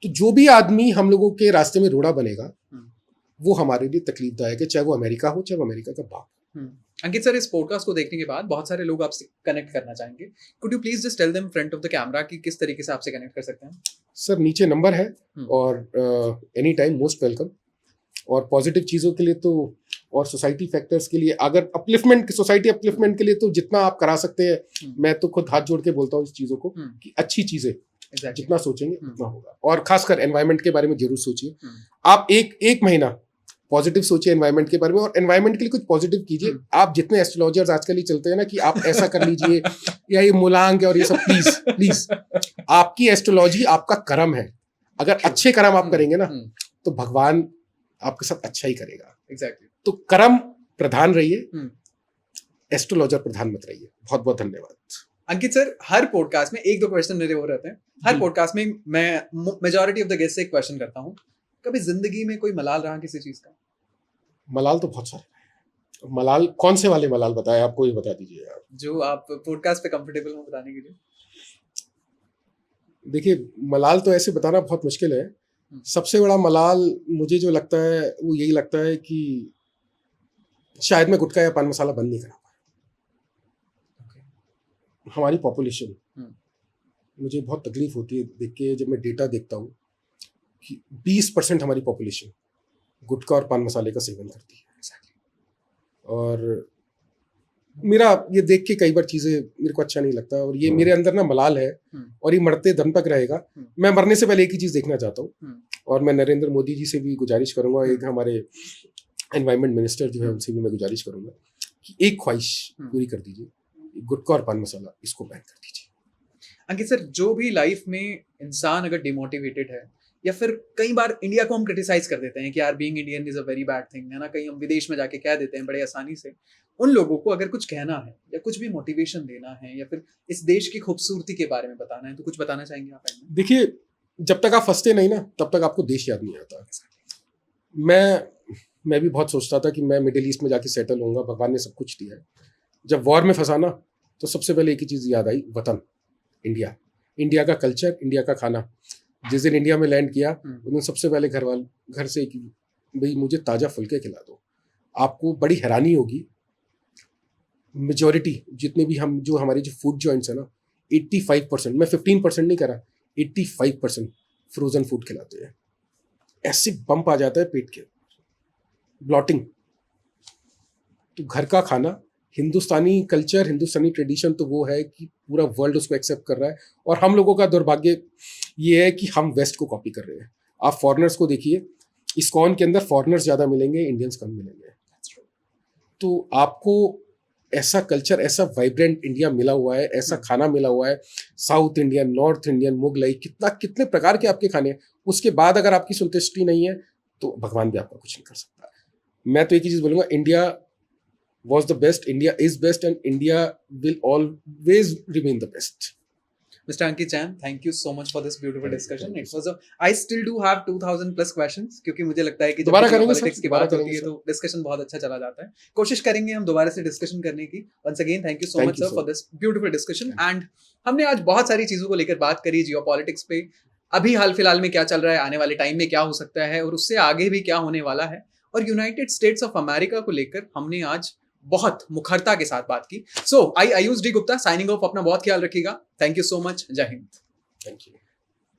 तो जो भी आदमी हम लोगों के रास्ते में रोड़ा बनेगा, वो हमारे लिए तकलीफदायक है, चाहे वो अमेरिका हो, चाहे वो अमेरिका का बाप। अंकित सर, इस पॉडकास्ट को देखने के बाद बहुत सारे लोग आपसे कनेक्ट करना चाहेंगे। Could you please just tell them front of the camera कि किस तरीके से आपसे कनेक्ट कर सकते हैं? सर नीचे नंबर है, और एनी टाइम मोस्ट वेलकम। और पॉजिटिव चीज़ों के लिए तो, और सोसाइटी फैक्टर्स के लिए, अगर अपलिफ्टमेंट, सोसाइटी अपलिफ्टमेंट के लिए तो जितना आप करा सकते हैं, मैं तो खुद हाथ जोड़ के बोलता हूँ इस चीज़ों को कि अच्छी चीज़ें जितना सोचेंगे उतना होगा। और खासकर एनवायरनमेंट के बारे में जरूर सोचिए। आप एक महीना पॉजिटिव सोचिए एनवायरनमेंट के बारे में, और एनवायरनमेंट के लिए कुछ पॉजिटिव कीजिए। आप जितने एस्ट्रोलॉजर्स आजकल ही चलते हैं ना कि आप ऐसा कर लीजिए या ये मूलांक और ये सब, प्लीज आपकी एस्ट्रोलॉजी आपका कर्म है। अगर अच्छे कर्म आप करेंगे ना, तो भगवान आपके साथ अच्छा ही करेगा। एग्जैक्टली। तो कर्म प्रधान रहिए, एस्ट्रोलॉजर प्रधान मत रहिए। बहुत बहुत धन्यवाद। अंकित सर, हर पॉडकास्ट में 1-2 क्वेश्चन मेरे और रहते हैं। हर पॉडकास्ट में मैं मेजॉरिटी ऑफ द गेस्ट से एक क्वेश्चन करता हूँ, कभी जिंदगी में कोई मलाल रहा किसी चीज का? मलाल तो बहुत सारे। मलाल कौन से वाले मलाल बताए आपको, ये बता दीजिए आप, जो आप पॉडकास्ट पे कंफर्टेबल हो बताने के लिए। देखिए मलाल तो ऐसे बताना बहुत मुश्किल है। सबसे बड़ा मलाल मुझे जो लगता है वो यही लगता है कि शायद मैं गुटखा या पान मसाला बंद नहीं करा पाया। हमारी पॉपुलेशन, मुझे बहुत तकलीफ होती है देख के, जब मैं डेटा देखता हूँ कि 20% हमारी पॉपुलेशन गुटखा और पान मसाले का सेवन करती है। और मेरा ये देख के कई बार चीजें मेरे को अच्छा नहीं लगता, और ये मेरे अंदर ना मलाल है, और ये मरते दम तक रहेगा। मैं मरने से पहले एक ही चीज देखना चाहता हूँ, और मैं नरेंद्र मोदी जी से भी गुजारिश करूंगा, एक हमारे एनवायरमेंट मिनिस्टर जो है उनसे भी मैं गुजारिश करूंगा कि एक ख्वाहिश पूरी कर दीजिए, गुटखा और पान मसाला इसको बैन कर दीजिए। अंकित सर, जो भी लाइफ में इंसान अगर डिमोटिवेटेड है या फिर कई बार इंडिया को हम क्रिटिसाइज कर देते हैं कि यार being Indian is a very bad thing, है ना, कहीं हम विदेश में जाके कह देते हैं बड़े आसानी से। उन लोगों को अगर कुछ कहना है या कुछ भी मोटिवेशन देना है या फिर इस देश की खूबसूरती के बारे में बताना है, तो कुछ बताना चाहेंगे आप? देखिए, जब तक आप फंसते नहीं ना, तब तक आपको देश याद नहीं आता। मैं भी बहुत सोचता था कि मैं मिडिल ईस्ट में जाके सेटल होऊंगा, भगवान ने सब कुछ दिया है। जब वॉर में फंसा ना, तो सबसे पहले एक ही चीज़ याद आई, वतन, इंडिया, इंडिया का कल्चर, इंडिया का खाना। जिस दिन इंडिया में लैंड किया, उस दिन सबसे पहले घर से कि भाई मुझे ताज़ा फुलके खिला दो। आपको बड़ी हैरानी होगी, मेजॉरिटी जितने भी जो हमारे जो फूड जॉइंट्स है ना, 85%, मैं 15% नहीं करा, 85% फ्रोजन फूड खिलाते हैं। ऐसे बम्प आ जाता है पेट के, ब्लॉटिंग। तो घर का खाना, हिंदुस्तानी कल्चर, हिंदुस्तानी ट्रेडिशन तो वो है कि पूरा वर्ल्ड उसको एक्सेप्ट कर रहा है। और हम लोगों का दुर्भाग्य ये है कि हम वेस्ट को कॉपी कर रहे हैं। आप फॉरेनर्स को देखिए, इस्कॉन के अंदर फॉरेनर्स ज़्यादा मिलेंगे, इंडियंस कम मिलेंगे। तो आपको ऐसा कल्चर, ऐसा वाइब्रेंट इंडिया मिला हुआ है, ऐसा खाना मिला हुआ है, south Indian, north Indian, Mughlai, कितने प्रकार के आपके खाने। उसके बाद अगर आपकी संतुष्टि नहीं है तो भगवान भी आपका कुछ नहीं कर सकता। मैं तो एक ही चीज़ बोलूँगा, India was the best, India is best, and India will always remain the best. Mr. Ankit Jain, thank you so much for this beautiful discussion. It was I still do have 2000 plus questions, क्योंकि मुझे लगता है कि जब politics की बात होती है तो डिस्कशन बहुत अच्छा चला जाता है। कोशिश करेंगे हम दोबारा से डिस्कशन करने की। Once again, thank you so much sir for this beautiful discussion. And हमने आज बहुत सारी चीज़ों को लेकर बात करी, जियो पॉलिटिक्स पे, अभी हाल फिलहाल में क्या चल रहा है, आने वाले टाइम में क्या हो सकता है और उससे आगे भी क्या होने वाला है, और यूनाइटेड स्टेट्स ऑफ अमेरिका को लेकर हमने आज बहुत मुखरता के साथ बात की। So I Ayush D Gupta signing off. अपना बहुत ख्याल रखिएगा। Thank you so much. जय हिंद। Thank you.